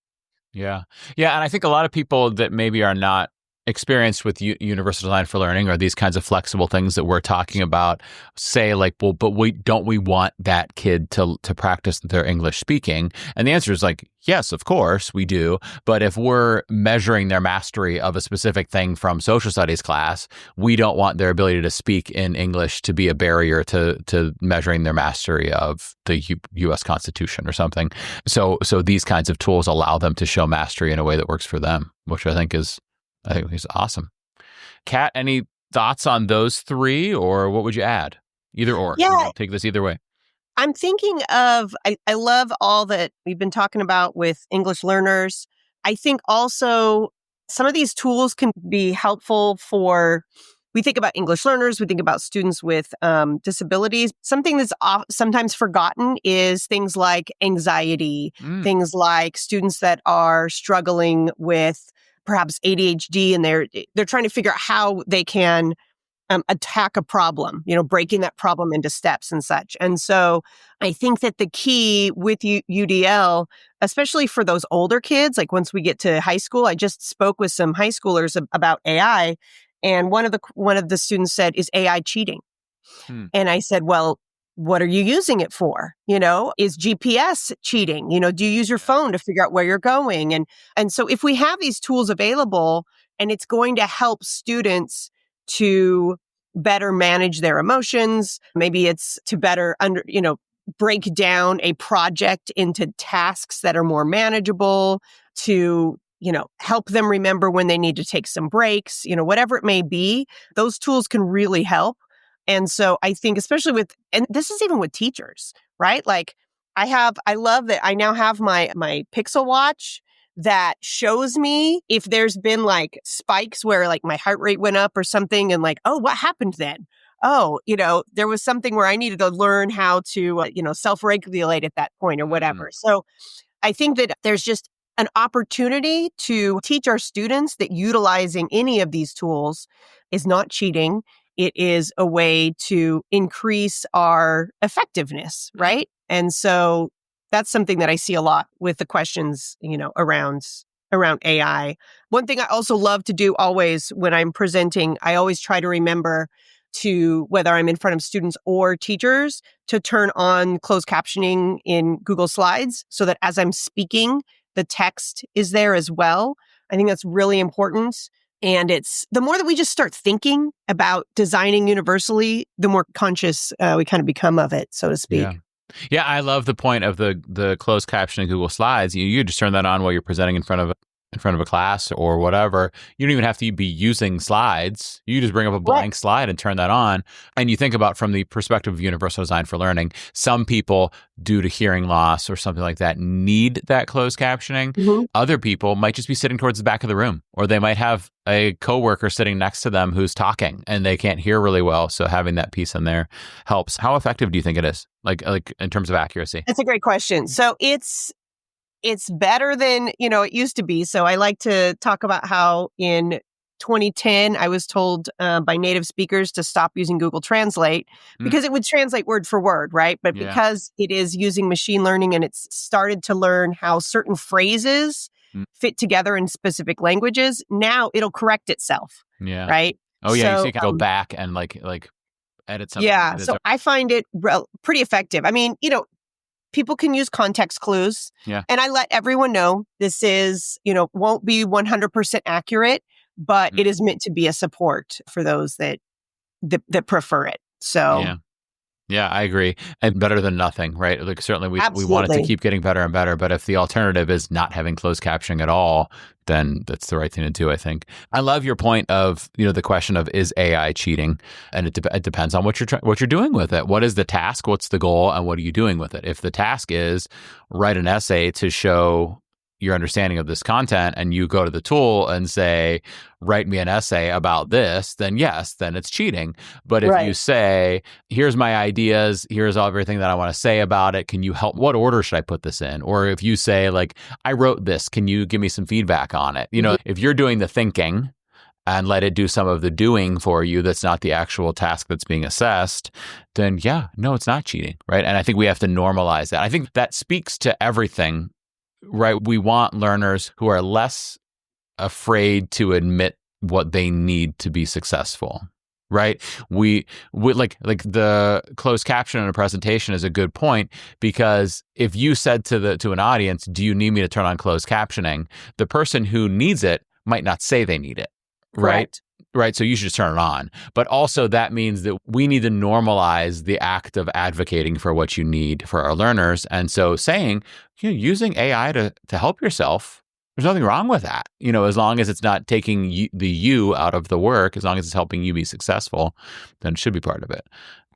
[SPEAKER 1] Yeah. Yeah. And I think a lot of people that maybe are not experienced with universal design for learning, or these kinds of flexible things that we're talking about, say like, well, but we want that kid to practice their English speaking? And the answer is like, yes, of course we do. But if we're measuring their mastery of a specific thing from social studies class, we don't want their ability to speak in English to be a barrier to measuring their mastery of the U.S. Constitution or something. So these kinds of tools allow them to show mastery in a way that works for them, which I think is awesome. Kat, any thoughts on those three, or what would you add? Either or.
[SPEAKER 4] Yeah.
[SPEAKER 1] Take this either way.
[SPEAKER 4] I'm thinking of, I love all that we've been talking about with English learners. I think also some of these tools can be helpful we think about English learners, we think about students with disabilities. Something that's sometimes forgotten is things like anxiety, things like students that are struggling with perhaps ADHD, and they're trying to figure out how they can attack a problem, breaking that problem into steps and such. And so I think that the key with UDL, especially for those older kids, like once we get to high school, I just spoke with some high schoolers about AI, and one of the students said, "Is AI cheating?" And I said, "Well, what are you using it for? Is GPS cheating? Do you use your phone to figure out where you're going?" And so if we have these tools available, and it's going to help students to better manage their emotions, maybe it's to better break down a project into tasks that are more manageable, to help them remember when they need to take some breaks, whatever it may be, those tools can really help. And so I think especially and this is even with teachers, right? Like I love that I now have my Pixel Watch that shows me if there's been like spikes where like my heart rate went up or something, and like, oh, what happened then? oh, there was something where I needed to learn how to, self-regulate at that point or whatever. So I think that there's just an opportunity to teach our students that utilizing any of these tools is not cheating. It is a way to increase our effectiveness, right? And so that's something that I see a lot with the questions, around AI. One thing I also love to do always when I'm presenting, I always try to remember to, whether I'm in front of students or teachers, to turn on closed captioning in Google Slides so that as I'm speaking, the text is there as well. I think that's really important. And it's the more that we just start thinking about designing universally, the more conscious we kind of become of it, so to speak.
[SPEAKER 1] Yeah, I love the point of the closed captioning Google Slides. You just turn that on while you're presenting in front of a class or whatever. You don't even have to be using slides. You just bring up a blank slide and turn that on. And you think about from the perspective of universal design for learning, some people, due to hearing loss or something like that, need that closed captioning. Mm-hmm. Other people might just be sitting towards the back of the room, or they might have a coworker sitting next to them who's talking and they can't hear really well. So having that piece in there helps. How effective do you think it is? Like in terms of accuracy?
[SPEAKER 4] That's a great question. So it's better than, it used to be. So I like to talk about how in 2010, I was told by native speakers to stop using Google Translate because it would translate word for word, right? But because it is using machine learning and it's started to learn how certain phrases fit together in specific languages, now it'll correct itself. Yeah. Right?
[SPEAKER 1] Oh, yeah. So you can go back and like edit something.
[SPEAKER 4] Yeah. So I find it pretty effective. I mean, people can use context clues. Yeah. And I let everyone know this is, won't be 100% accurate, but it is meant to be a support for those that prefer it. So
[SPEAKER 1] yeah, I agree. And better than nothing, right? Like certainly we want it to keep getting better and better, but if the alternative is not having closed captioning at all, then that's the right thing to do, I think. I love your point of, the question of, is AI cheating? And it depends on what you're doing with it. What is the task? What's the goal? And what are you doing with it? If the task is write an essay to show your understanding of this content, and you go to the tool and say, write me an essay about this, then yes, then it's cheating. But if you say, here's my ideas, here's everything that I want to say about it, can you help? What order should I put this in? Or if you say, like, I wrote this, can you give me some feedback on it? If you're doing the thinking and let it do some of the doing for you, that's not the actual task that's being assessed, then it's not cheating, right? And I think we have to normalize that. I think that speaks to everything. Right. We want learners who are less afraid to admit what they need to be successful. Right. We like the closed caption in a presentation is a good point, because if you said to an audience, do you need me to turn on closed captioning? The person who needs it might not say they need it. Right. Right. So you should just turn it on. But also that means that we need to normalize the act of advocating for what you need for our learners. And so saying, using AI to help yourself, there's nothing wrong with that. As long as it's not taking the you out of the work, as long as it's helping you be successful, then it should be part of it.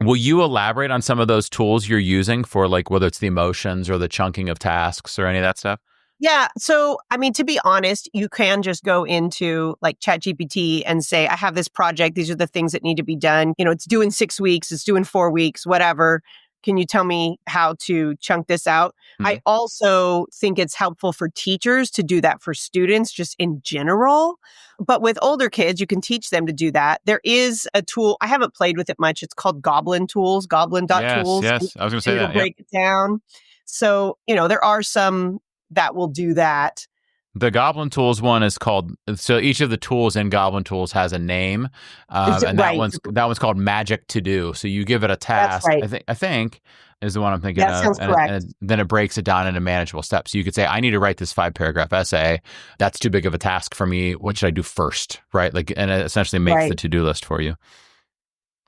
[SPEAKER 1] Will you elaborate on some of those tools you're using for, like, whether it's the emotions or the chunking of tasks or any of that stuff?
[SPEAKER 4] Yeah. So, I mean, to be honest, you can just go into like ChatGPT and say, I have this project. These are the things that need to be done. It's due in 6 weeks. It's due in 4 weeks, whatever. Can you tell me how to chunk this out? Mm-hmm. I also think it's helpful for teachers to do that for students just in general. But with older kids, you can teach them to do that. There is a tool. I haven't played with it much. It's called Goblin Tools, Goblin.Tools.
[SPEAKER 1] Yes, I was going to say that.
[SPEAKER 4] It'll break it down. So, there are some that will do that.
[SPEAKER 1] The Goblin Tools one is called, so each of the tools in Goblin Tools has a name, and that one's called Magic To Do. So you give it a task.
[SPEAKER 4] That's right.
[SPEAKER 1] I think is the one I'm thinking
[SPEAKER 4] that
[SPEAKER 1] of.
[SPEAKER 4] Sounds correct.
[SPEAKER 1] And then it breaks it down into manageable steps. So you could say, I need to write this 5-paragraph essay. That's too big of a task for me. What should I do first? Right? And it essentially makes the to-do list for you.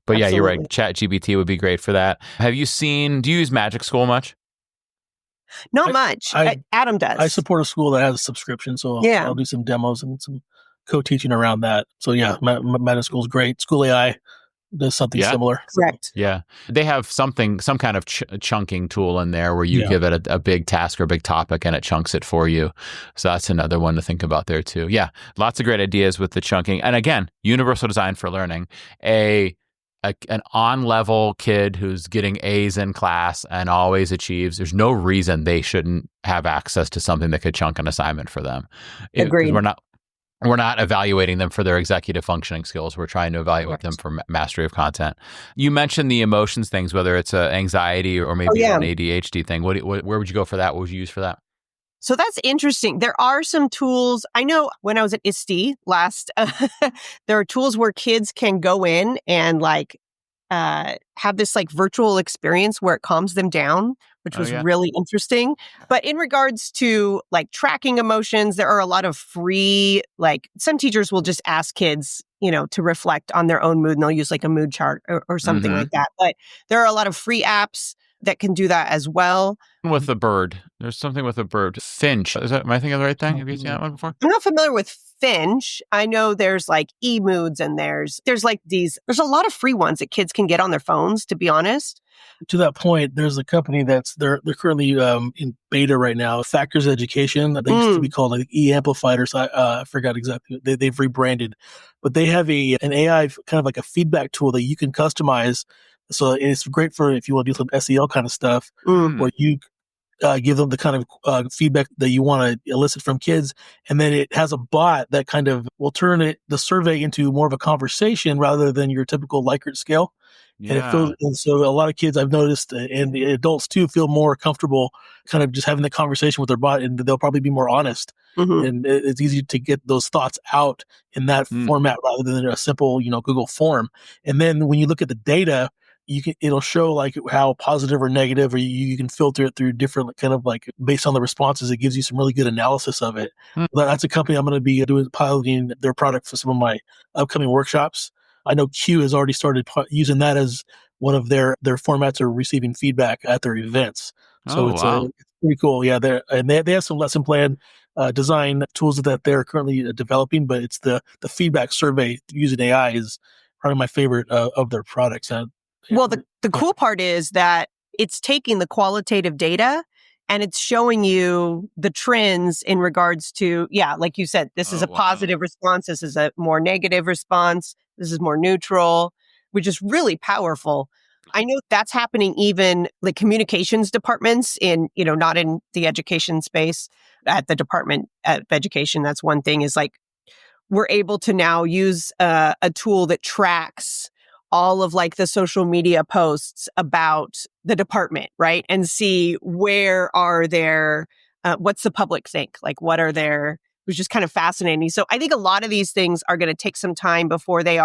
[SPEAKER 1] But Absolutely. Yeah, you're right. ChatGPT would be great for that. Do you use MagicSchool much?
[SPEAKER 4] Not much. Adam does.
[SPEAKER 3] I support a school that has a subscription, so I'll do some demos and some co-teaching around that. So MagicSchool is great. SchoolAI does something similar.
[SPEAKER 4] Correct.
[SPEAKER 1] Yeah. They have some kind of chunking tool in there where you give it a big task or a big topic and it chunks it for you. So that's another one to think about there too. Yeah. Lots of great ideas with the chunking. And again, universal design for learning. A an on-level kid who's getting A's in class and always achieves, there's no reason they shouldn't have access to something that could chunk an assignment for them.
[SPEAKER 4] Agreed.
[SPEAKER 1] We're not evaluating them for their executive functioning skills. We're trying to evaluate them for mastery of content. You mentioned the emotions things, whether it's anxiety or maybe an ADHD thing. Where would you go for that? What would you use for that?
[SPEAKER 4] So that's interesting. There are some tools. I know when I was at ISTE last, there are tools where kids can go in and have this virtual experience where it calms them down, which was really interesting. But in regards to tracking emotions, there are a lot of free, some teachers will just ask kids, to reflect on their own mood, and they'll use a mood chart or something like that. But there are a lot of free apps that can do that as well.
[SPEAKER 1] With a bird. There's something with a bird. Finch. Am I thinking of the right thing? Have you seen that one before?
[SPEAKER 4] I'm not familiar with Finch. I know there's e-moods and there's a lot of free ones that kids can get on their phones, to be honest.
[SPEAKER 3] To that point, there's a company they're currently in beta right now, Factors Education. They used to be called E-Amplified, or I forgot exactly. They've rebranded. But they have an AI kind of a feedback tool that you can customize. So it's great for if you want to do some SEL kind of stuff, where you give them the kind of feedback that you want to elicit from kids. And then it has a bot that kind of will turn the survey into more of a conversation rather than your typical Likert scale.
[SPEAKER 1] Yeah.
[SPEAKER 3] And so a lot of kids I've noticed, and the adults too, feel more comfortable kind of just having the conversation with their bot, and they'll probably be more honest. And it's easy to get those thoughts out in that format rather than a simple, Google form. And then when you look at the data, it'll show how positive or negative, or you can filter it through different kind of based on the responses. It gives you some really good analysis of it. That's a company I'm going to be piloting their product for some of my upcoming workshops. I know Q has already started using that as one of their formats or receiving feedback at their events. So it's pretty cool. Yeah, they have some lesson plan design tools that they're currently developing, but it's the feedback survey using AI is probably my favorite of their products.
[SPEAKER 4] Well, the cool part is that it's taking the qualitative data and it's showing you the trends in regards to, like you said, this is a positive response. This is a more negative response. This is more neutral, which is really powerful. I know that's happening even communications departments in, not in the education space, at the Department of Education. That's one thing is we're able to now use a tool that tracks all of the social media posts about the department, right? And see where are their, what's the public think? What are their, it was just kind of fascinating. So I think a lot of these things are going to take some time before they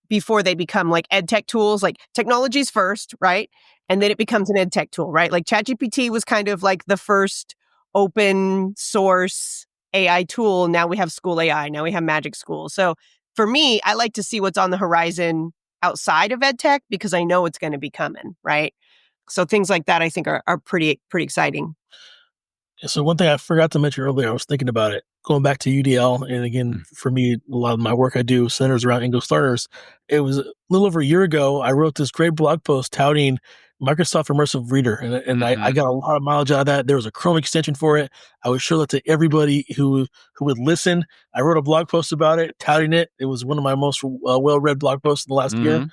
[SPEAKER 4] become EdTech tools. Technology's first, right? And then it becomes an EdTech tool, right? ChatGPT was kind of the first open source AI tool. Now we have SchoolAI. Now we have MagicSchool. So for me, I like to see what's on the horizon outside of EdTech because I know it's going to be coming, right? So things like that I think are pretty exciting.
[SPEAKER 3] So one thing I forgot to mention earlier, I was thinking about it, going back to UDL, and again, for me, a lot of my work I do centers around English learners. It was a little over a year ago, I wrote this great blog post touting Microsoft Immersive Reader, and I got a lot of mileage out of that. There was a Chrome extension for it. I would show that to everybody who would listen. I wrote a blog post about it, touting it. It was one of my most well-read blog posts in the last year.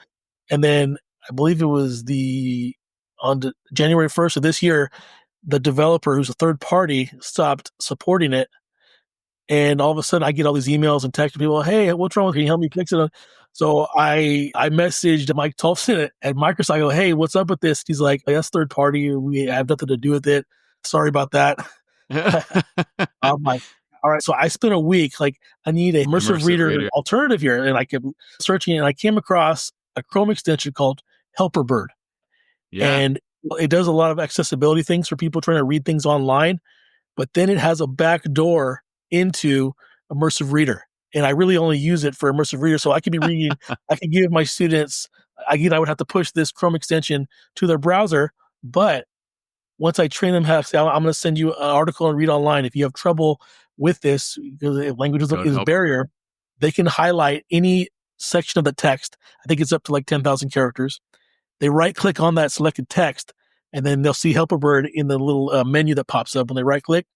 [SPEAKER 3] And then I believe it was on January 1st of this year, the developer, who's a third party, stopped supporting it. And all of a sudden I get all these emails and texts from people, hey, what's wrong? Can you help me fix it? So I messaged Mike Tolfson at Microsoft. I go, hey, what's up with this? He's like, that's third party. We have nothing to do with it. Sorry about that. I'm like, all right. So I spent a week, I need a immersive reader alternative here. And I kept searching and I came across a Chrome extension called Helperbird. And it does a lot of accessibility things for people trying to read things online, but then it has a back door into Immersive Reader. And I really only use it for Immersive Reader. So I could be reading, I could give my students, I would have to push this Chrome extension to their browser. But once I train them how to say, I'm going to send you an article and read online. If you have trouble with this, because if language is a barrier, they can highlight any section of the text. I think it's up to 10,000 characters. They right click on that selected text, and then they'll see Helperbird in the little menu that pops up when they right click.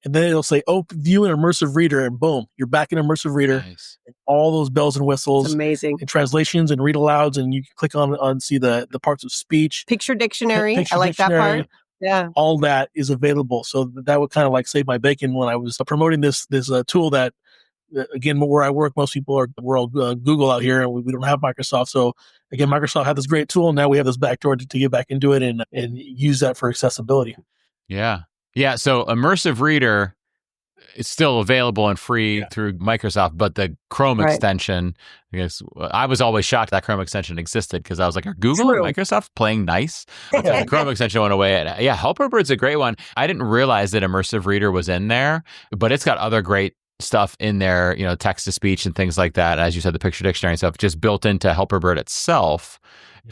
[SPEAKER 3] and then it'll say, "Oh, view an immersive reader," and boom, you're back in immersive reader.
[SPEAKER 1] Nice.
[SPEAKER 3] And all those bells and whistles,
[SPEAKER 4] It's amazing,
[SPEAKER 3] and translations and read alouds, and you can click on see the parts of speech.
[SPEAKER 4] Picture dictionary.
[SPEAKER 3] Picture
[SPEAKER 4] I like
[SPEAKER 3] dictionary,
[SPEAKER 4] that part. Yeah,
[SPEAKER 3] all that is available. So that would kind of like save my bacon when I was promoting this tool that. Again, where I work, most people we're all Google out here, and we don't have Microsoft. So again, Microsoft had this great tool. Now we have this backdoor to get back into it and use that for accessibility.
[SPEAKER 1] Yeah. So Immersive Reader is still available and free through Microsoft, but the Chrome extension, I guess, I was always shocked that Chrome extension existed because I was like, are Google and Microsoft playing nice? So the Chrome extension went away. Yeah, Helperbird's a great one. I didn't realize that Immersive Reader was in there, but it's got other great stuff in there, text to speech and things like that. As you said, the picture dictionary and stuff just built into Helperbird itself.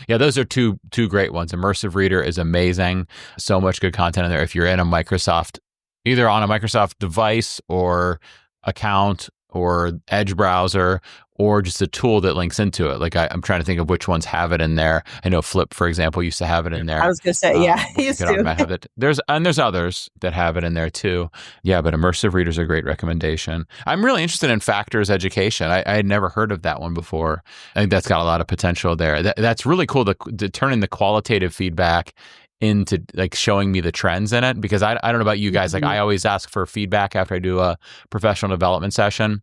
[SPEAKER 1] Yeah, those are two great ones. Immersive Reader is amazing. So much good content in there. If you're in a Microsoft, either on a Microsoft device or account or Edge browser, or just a tool that links into it. Like I'm trying to think of which ones have it in there. I know Flip, for example, used to have it in there.
[SPEAKER 4] I was going to say, used to.
[SPEAKER 1] Have it. There's others that have it in there too. Yeah, but Immersive Reader is a great recommendation. I'm really interested in Factors Education. I had never heard of that one before. I think that's got a lot of potential there. That's really cool to turn in the qualitative feedback into like showing me the trends in it, because I don't know about you guys. Like I always ask for feedback after I do a professional development session.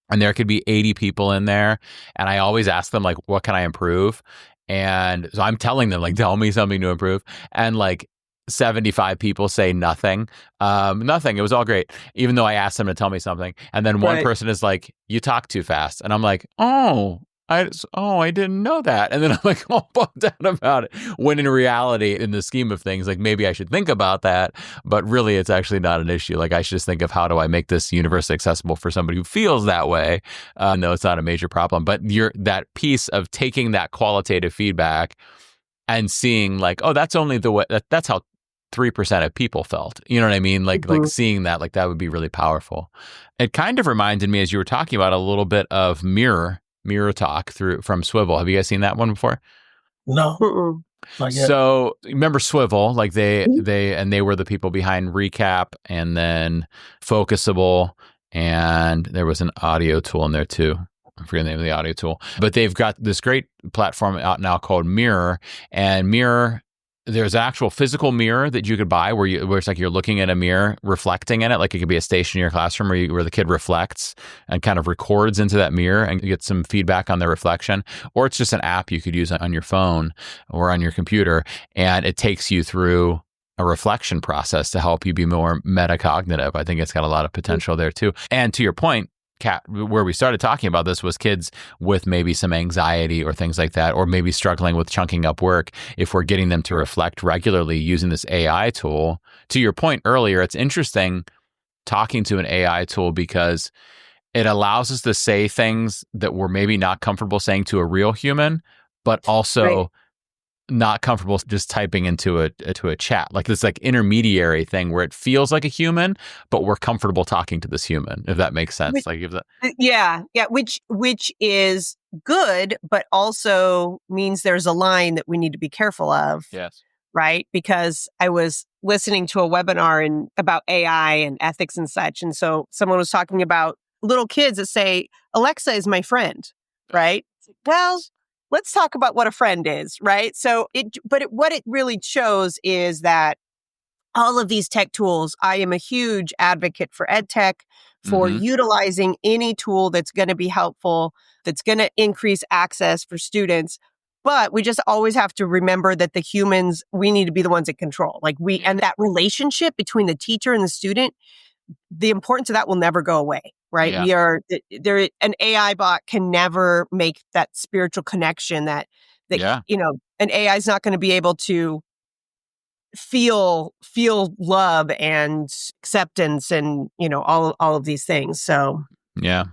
[SPEAKER 1] And there could be 80 people in there. And I always ask them, like, what can I improve? And so I'm telling them, like, tell me something to improve. And like 75 people say nothing. Nothing. It was all great. Even though I asked them to tell me something. And then one person is like, you talk too fast. And I'm like, I didn't know that. And then I'm like, all bummed out about it. When in reality, in the scheme of things, like maybe I should think about that, but really it's actually not an issue. Like I should just think of how do I make this universally accessible for somebody who feels that way. No, it's not a major problem, but that piece of taking that qualitative feedback and seeing like, oh, that's only the way, that's how 3% of people felt. You know what I mean? Like seeing that, like that would be really powerful. It kind of reminded me, as you were talking about, a little bit of MirrorTalk from Swivl. Have you guys seen that one before?
[SPEAKER 3] No. Not yet.
[SPEAKER 1] So remember Swivl, like they were the people behind Recap and then Focusable, and there was an audio tool in there too. I forget the name of the audio tool, but they've got this great platform out now called Mirror, and Mirror, there's an actual physical mirror that you could buy where it's like you're looking at a mirror reflecting in it. Like it could be a station in your classroom where the kid reflects and kind of records into that mirror and you get some feedback on the reflection. Or it's just an app you could use on your phone or on your computer, and it takes you through a reflection process to help you be more metacognitive. I think it's got a lot of potential there too. And to your point, Kat, where we started talking about this was kids with maybe some anxiety or things like that, or maybe struggling with chunking up work. If we're getting them to reflect regularly using this AI tool, to your point earlier, it's interesting talking to an AI tool because it allows us to say things that we're maybe not comfortable saying to a real human, but also not comfortable just typing into a chat, like this like intermediary thing where it feels like a human, but we're comfortable talking to this human, if that makes sense.
[SPEAKER 4] Which is good, but also means there's a line that we need to be careful of.
[SPEAKER 1] Yes.
[SPEAKER 4] Right? Because I was listening to a webinar about AI and ethics and such. And so someone was talking about little kids that say, Alexa is my friend, right? Well, let's talk about what a friend is, right? So what it really shows is that all of these tech tools, I am a huge advocate for EdTech, for utilizing any tool that's going to be helpful, that's going to increase access for students. But we just always have to remember that the humans, we need to be the ones in control. And that relationship between the teacher and the student, the importance of that will never go away. Right. Yeah. An AI bot can never make that spiritual connection that an AI is not going to be able to feel love and acceptance and, all of these things. So,
[SPEAKER 1] yeah,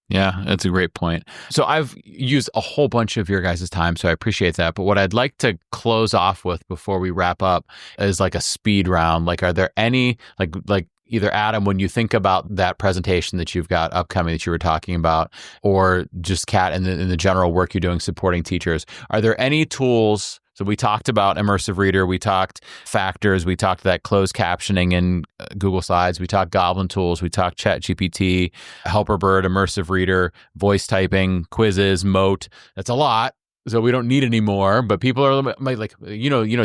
[SPEAKER 1] that's a great point. So I've used a whole bunch of your guys' time, so I appreciate that. But what I'd like to close off with before we wrap up is like a speed round. Like, are there any like either Adam, when you think about that presentation that you've got upcoming that you were talking about, or just Kat in the general work you're doing supporting teachers, are there any tools? So we talked about Immersive Reader, we talked Factors, we talked that closed captioning in Google Slides, we talked Goblin Tools, we talked ChatGPT, Helperbird, Immersive Reader, voice typing, Quizizz, Mote. That's a lot. So we don't need any more, but people are like,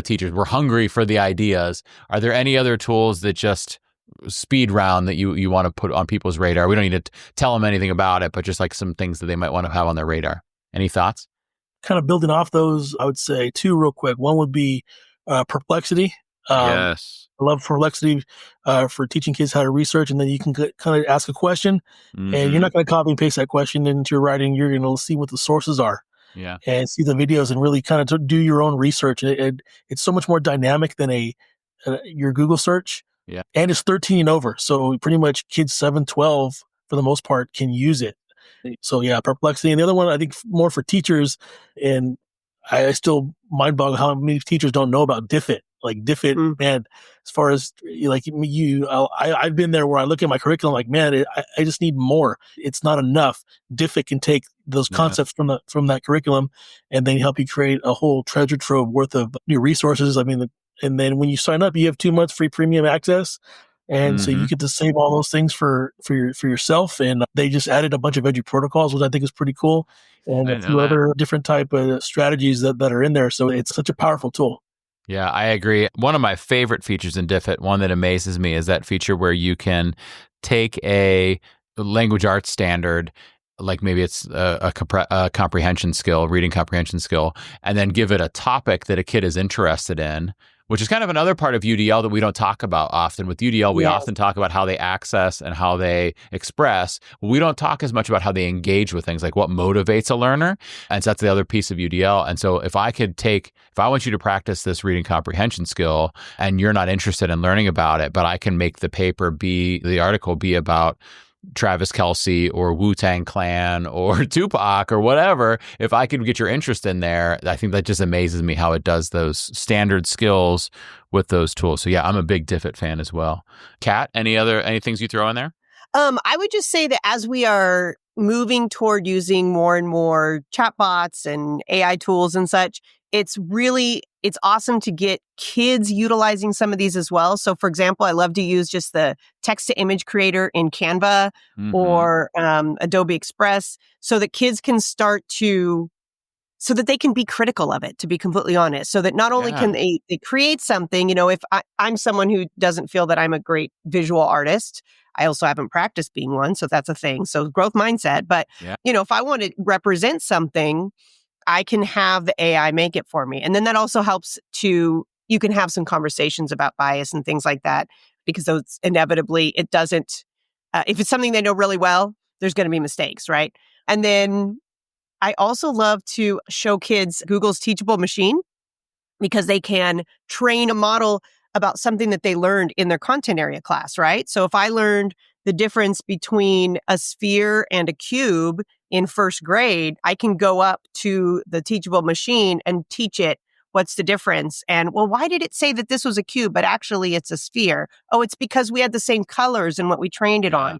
[SPEAKER 1] teachers, we're hungry for the ideas. Are there any other tools that just speed round that you want to put on people's radar? We don't need to tell them anything about it, but just like some things that they might want to have on their radar. Any thoughts?
[SPEAKER 3] Kind of building off those, I would say two real quick. One would be Perplexity.
[SPEAKER 1] Yes.
[SPEAKER 3] I love Perplexity for teaching kids how to research, and then you can kind of ask a question, and you're not going to copy and paste that question into your writing. You're going to see what the sources are.
[SPEAKER 1] Yeah.
[SPEAKER 3] And see the videos and really kind of do your own research. It's so much more dynamic than your Google search.
[SPEAKER 1] Yeah.
[SPEAKER 3] And it's 13 and over. So pretty much kids 7, 12 for the most part can use it. So yeah, Perplexity. And the other one, I think more for teachers, and I still mind boggle how many teachers don't know about Diffit. Like Diffit, man, as far as like I've been there where I look at my curriculum like, man, I just need more. It's not enough. Diffit can take those concepts from that curriculum and then help you create a whole treasure trove worth of new resources. I mean, and then when you sign up, you have 2 months free premium access. And so you get to save all those things for yourself. And they just added a bunch of edu protocols, which I think is pretty cool. And a few other different type of strategies that are in there. So it's such a powerful tool.
[SPEAKER 1] Yeah, I agree. One of my favorite features in Diffit, one that amazes me, is that feature where you can take a language arts standard, like maybe it's a comprehension skill, reading comprehension skill, and then give it a topic that a kid is interested in, which is kind of another part of UDL that we don't talk about often. With UDL, we often talk about how they access and how they express. We don't talk as much about how they engage with things, like what motivates a learner. And so that's the other piece of UDL. And so if I want you to practice this reading comprehension skill and you're not interested in learning about it, but I can make the article be about Travis Kelce or Wu-Tang Clan or Tupac or whatever, if I could get your interest in there, I think that just amazes me how it does those standard skills with those tools. So yeah, I'm a big Diffit fan as well. Kat, any things you throw in there?
[SPEAKER 4] I would just say that as we are moving toward using more and more chatbots and AI tools and such, it's awesome to get kids utilizing some of these as well. So for example, I love to use just the text to image creator in Canva or Adobe Express so that kids can so that they can be critical of it, to be completely honest. So that not only can they create something, if I'm someone who doesn't feel that I'm a great visual artist, I also haven't practiced being one. So that's a thing. So growth mindset. But, if I want to represent something, I can have the AI make it for me. And then that also helps you can have some conversations about bias and things like that, because those inevitably, it doesn't, if it's something they know really well, there's going to be mistakes, right? And then I also love to show kids Google's Teachable machine, because they can train a model about something that they learned in their content area class, right? So if I learned the difference between a sphere and a cube in first grade, I can go up to the Teachable machine and teach it what's the difference. And well, why did it say that this was a cube, but actually it's a sphere? Oh, it's because we had the same colors in what we trained it on.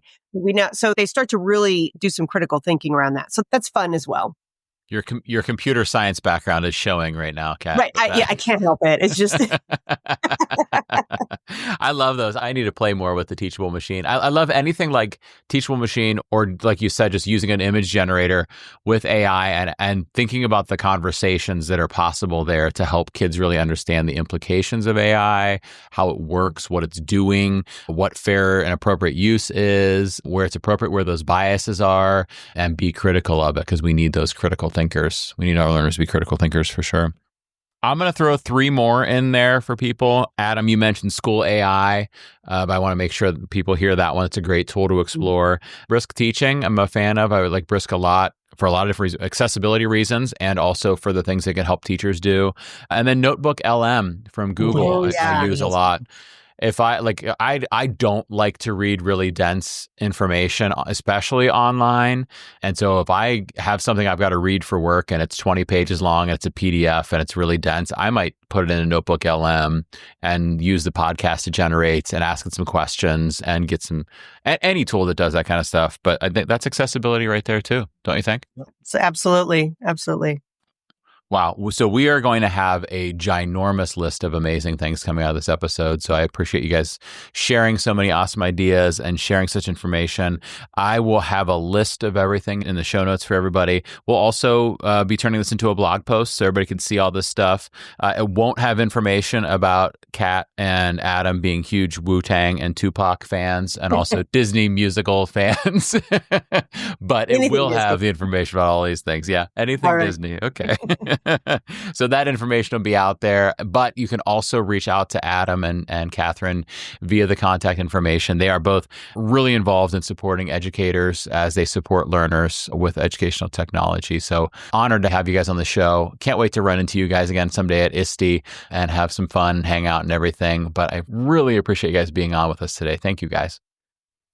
[SPEAKER 4] So they start to really do some critical thinking around that. So that's fun as well.
[SPEAKER 1] Your computer science background is showing right now, Kat.
[SPEAKER 4] Right. I can't help it. It's just...
[SPEAKER 1] I love those. I need to play more with the Teachable machine. I love anything like Teachable machine, or like you said, just using an image generator with AI and thinking about the conversations that are possible there to help kids really understand the implications of AI, how it works, what it's doing, what fair and appropriate use is, where it's appropriate, where those biases are, and be critical of it, because we need those critical thinkers. We need our learners to be critical thinkers for sure. I'm going to throw 3 more in there for people. Adam, you mentioned SchoolAI, but I want to make sure that people hear that one. It's a great tool to explore. Brisk Teaching, I'm a fan of. I would like Brisk a lot for a lot of different accessibility reasons, and also for the things that can help teachers do. And then NotebookLM from Google, I use a lot. if I don't like to read really dense information, especially online. And so if I have something I've got to read for work and it's 20 pages long and it's a PDF and it's really dense, I might put it in a NotebookLM and use the podcast it generates and ask it some questions and get any tool that does that kind of stuff. But I think that's accessibility right there too, don't you think?
[SPEAKER 4] So absolutely.
[SPEAKER 1] Wow. So we are going to have a ginormous list of amazing things coming out of this episode. So I appreciate you guys sharing so many awesome ideas and sharing such information. I will have a list of everything in the show notes for everybody. We'll also be turning this into a blog post so everybody can see all this stuff. It won't have information about Kat and Adam being huge Wu-Tang and Tupac fans and also Disney musical fans, but it will have the information about all these things. Yeah, anything Disney. Okay. So that information will be out there, but you can also reach out to Adam and Katherine via the contact information. They are both really involved in supporting educators as they support learners with educational technology. So honored to have you guys on the show. Can't wait to run into you guys again someday at ISTE and have some fun, hang out and everything. But I really appreciate you guys being on with us today. Thank you guys.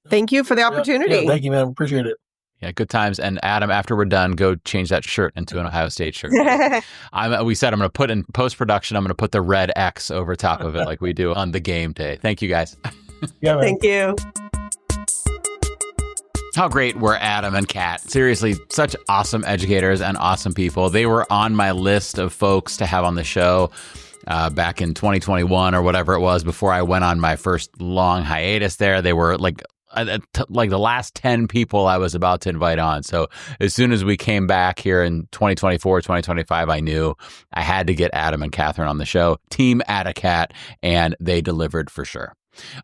[SPEAKER 4] Thank you for the opportunity.
[SPEAKER 3] Yeah, thank you, man. Appreciate it.
[SPEAKER 1] Yeah, good times. And Adam, after we're done, go change that shirt into an Ohio State shirt. We said I'm going to put in post-production, I'm going to put the red X over top of it like we do on the game day. Thank you, guys.
[SPEAKER 3] Yeah, man.
[SPEAKER 4] Thank you.
[SPEAKER 1] How great were Adam and Kat? Seriously, such awesome educators and awesome people. They were on my list of folks to have on the show back in 2021 or whatever it was before I went on my first long hiatus there. They were like the last 10 people I was about to invite on. So as soon as we came back here in 2024, 2025, I knew I had to get Adam and Katherine on the show. Team AdaKat, and they delivered for sure.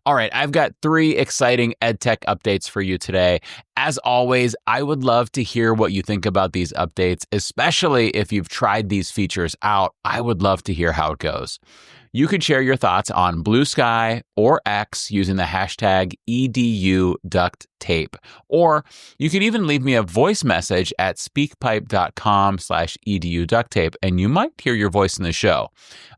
[SPEAKER 1] All right, I've got 3 exciting EdTech updates for you today. As always, I would love to hear what you think about these updates, especially if you've tried these features out. I would love to hear how it goes. You could share your thoughts on Blue Sky or X using the hashtag EDUDuctTape. Or you could even leave me a voice message at speakpipe.com/EDUDuctTape, and you might hear your voice in the show.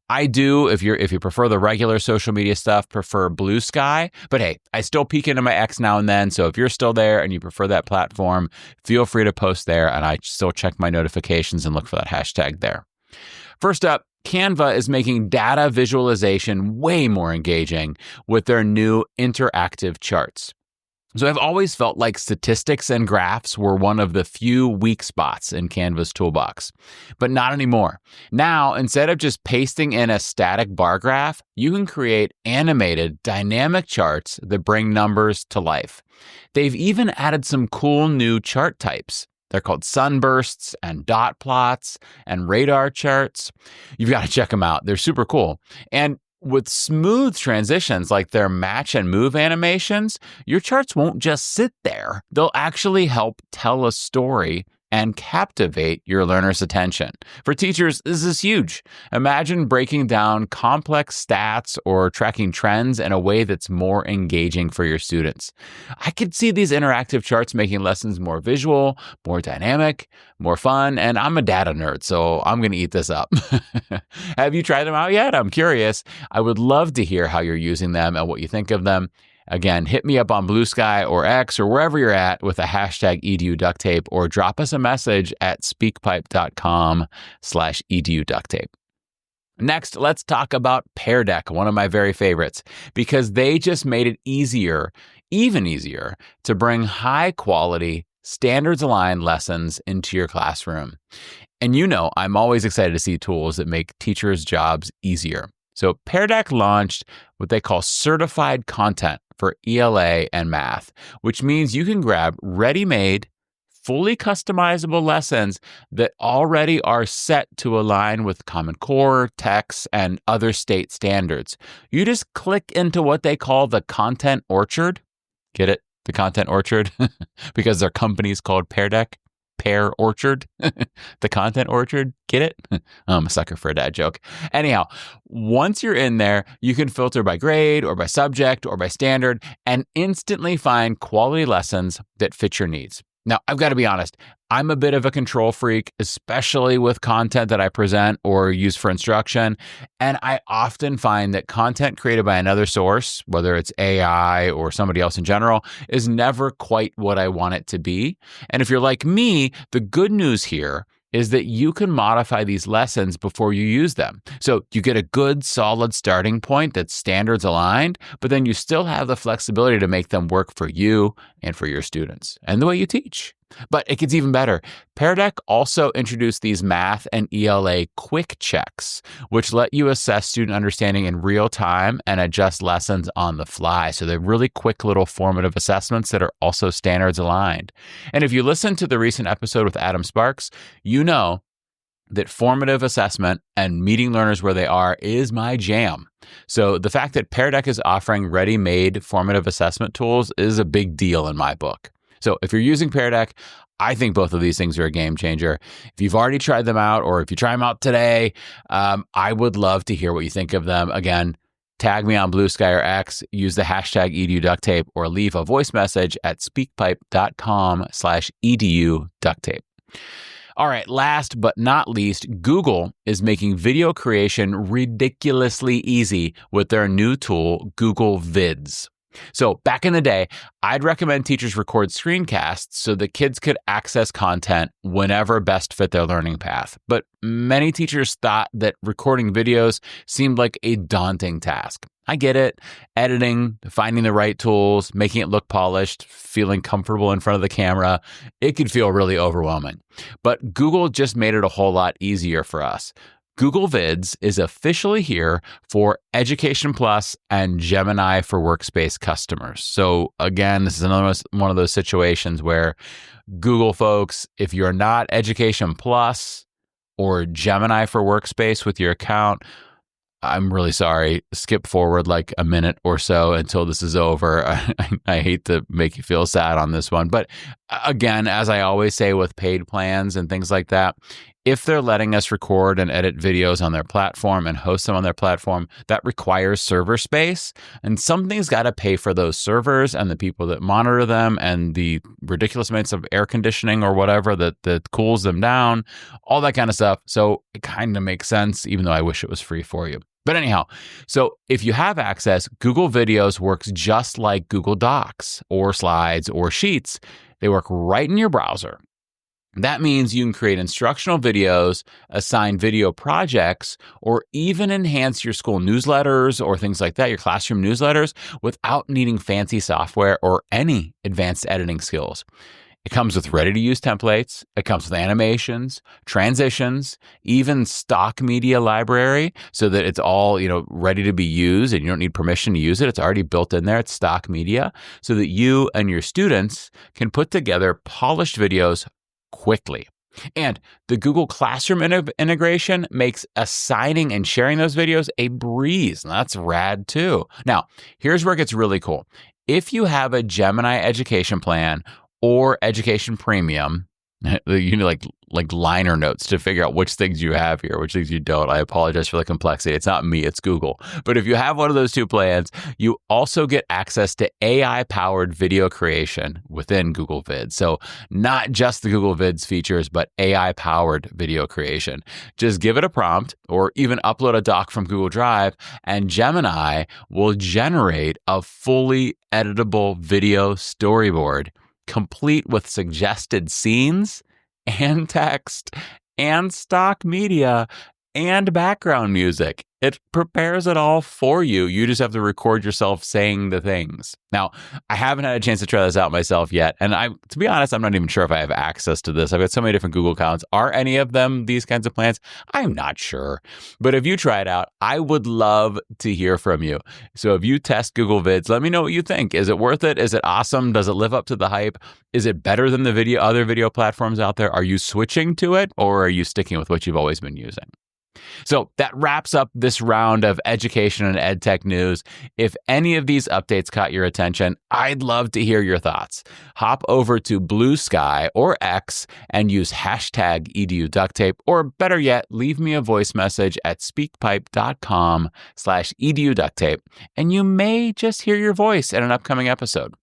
[SPEAKER 1] I do, if you prefer the regular social media stuff, prefer Blue Sky. But hey, I still peek into my X now and then. So if you're still there and you prefer that platform, feel free to post there. And I still check my notifications and look for that hashtag there. First up, Canva is making data visualization way more engaging with their new interactive charts. So I've always felt like statistics and graphs were one of the few weak spots in Canva's toolbox, but not anymore. Now, instead of just pasting in a static bar graph, you can create animated, dynamic charts that bring numbers to life. They've even added some cool new chart types. They're called sunbursts and dot plots and radar charts. You've got to check them out. They're super cool. And with smooth transitions like their match and move animations, your charts won't just sit there. They'll actually help tell a story and captivate your learner's attention. For teachers, this is huge. Imagine breaking down complex stats or tracking trends in a way that's more engaging for your students. I could see these interactive charts making lessons more visual, more dynamic, more fun, and I'm a data nerd, so I'm going to eat this up. Have you tried them out yet? I'm curious. I would love to hear how you're using them and what you think of them. Again, hit me up on Blue Sky or X or wherever you're at with the hashtag EDUDuctTape, or drop us a message at speakpipe.com/EDUDuctTape. Next, let's talk about Pear Deck, one of my very favorites, because they just made it easier, even easier, to bring high quality, standards-aligned lessons into your classroom. And you know, I'm always excited to see tools that make teachers' jobs easier. So Pear Deck launched what they call certified content for ELA and math, which means you can grab ready-made, fully customizable lessons that already are set to align with Common Core, TEKS, and other state standards. You just click into what they call the Content Orchard. Get it? The Content Orchard? Because their company's called Pear Deck. Pear Orchard, the Content Orchard, get it? I'm a sucker for a dad joke. Anyhow, once you're in there, you can filter by grade or by subject or by standard and instantly find quality lessons that fit your needs. Now, I've got to be honest, I'm a bit of a control freak, especially with content that I present or use for instruction. And I often find that content created by another source, whether it's AI or somebody else in general, is never quite what I want it to be. And if you're like me, the good news here is that you can modify these lessons before you use them. So you get a good, solid starting point that's standards aligned, but then you still have the flexibility to make them work for you and for your students and the way you teach. But it gets even better. Pear Deck also introduced these math and ELA quick checks, which let you assess student understanding in real time and adjust lessons on the fly. So they're really quick little formative assessments that are also standards aligned. And if you listen to the recent episode with Adam Sparks, you know that formative assessment and meeting learners where they are is my jam. So the fact that Pear Deck is offering ready-made formative assessment tools is a big deal in my book. So if you're using Pear Deck, I think both of these things are a game changer. If you've already tried them out or if you try them out today, I would love to hear what you think of them. Again, tag me on Blue Sky or X, use the hashtag EduDuctTape, or leave a voice message at speakpipe.com/EduDuctTape. All right, last but not least, Google is making video creation ridiculously easy with their new tool, Google Vids. So back in the day, I'd recommend teachers record screencasts so that kids could access content whenever best fit their learning path. But many teachers thought that recording videos seemed like a daunting task. I get it. Editing, finding the right tools, making it look polished, feeling comfortable in front of the camera, it could feel really overwhelming. But Google just made it a whole lot easier for us. Google Vids is officially here for Education Plus and Gemini for Workspace customers. So again, this is another one of those situations where Google folks, if you're not Education Plus or Gemini for Workspace with your account, I'm really sorry. Skip forward like a minute or so until this is over. I hate to make you feel sad on this one. But again, as I always say with paid plans and things like that, if they're letting us record and edit videos on their platform and host them on their platform, that requires server space. And something's got to pay for those servers and the people that monitor them and the ridiculous amounts of air conditioning or whatever that cools them down, all that kind of stuff. So it kind of makes sense, even though I wish it was free for you. But anyhow, so if you have access, Google Videos works just like Google Docs or Slides or Sheets. They work right in your browser. That means you can create instructional videos, assign video projects, or even enhance your school newsletters or things like that, your classroom newsletters, without needing fancy software or any advanced editing skills. It comes with ready-to-use templates. It comes with animations, transitions, even stock media library so that it's all, ready to be used and you don't need permission to use it. It's already built in there. It's stock media so that you and your students can put together polished videos quickly. And the Google Classroom integration makes assigning and sharing those videos a breeze. And that's rad too. Now, here's where it gets really cool. If you have a Gemini education plan or education premium, you need like liner notes to figure out which things you have here, which things you don't. I apologize for the complexity. It's not me, it's Google. But if you have one of those two plans, you also get access to AI-powered video creation within Google Vids. So not just the Google Vids features, but AI-powered video creation. Just give it a prompt or even upload a doc from Google Drive, and Gemini will generate a fully editable video storyboard complete with suggested scenes and text and stock media and background music. It prepares it all for you. You just have to record yourself saying the things. Now, I haven't had a chance to try this out myself yet. And to be honest, I'm not even sure if I have access to this. I've got so many different Google accounts. Are any of them these kinds of plans? I'm not sure. But if you try it out, I would love to hear from you. So if you test Google Vids, let me know what you think. Is it worth it? Is it awesome? Does it live up to the hype? Is it better than the other video platforms out there? Are you switching to it, or are you sticking with what you've always been using? So that wraps up this round of education and EdTech news. If any of these updates caught your attention, I'd love to hear your thoughts. Hop over to Blue Sky or X and use hashtag EduDuctTape, or better yet, leave me a voice message at speakpipe.com/EduDuctTape, and you may just hear your voice in an upcoming episode.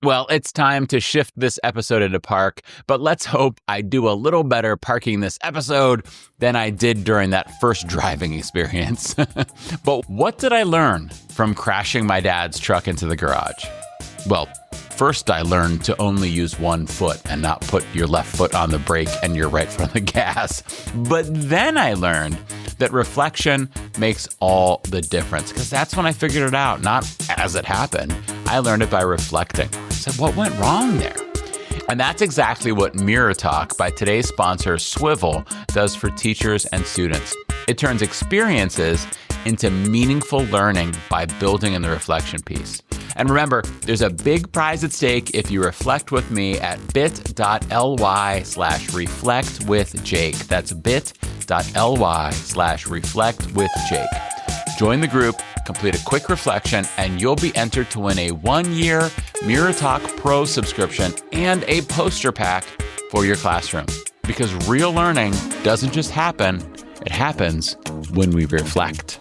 [SPEAKER 1] Well, it's time to shift this episode into park, but let's hope I do a little better parking this episode than I did during that first driving experience. But what did I learn from crashing my dad's truck into the garage? Well, first I learned to only use one foot and not put your left foot on the brake and your right foot on the gas. But then I learned that reflection makes all the difference, because that's when I figured it out, not as it happened. I learned it by reflecting. I said, what went wrong there? And that's exactly what MirrorTalk by today's sponsor, Swivl, does for teachers and students. It turns experiences into meaningful learning by building in the reflection piece. And remember, there's a big prize at stake if you reflect with me at bit.ly/reflectwithjake. That's bit.ly/reflectwithjake. Join the group, complete a quick reflection, and you'll be entered to win a 1-year MirrorTalk Pro subscription and a poster pack for your classroom. Because real learning doesn't just happen, it happens when we reflect.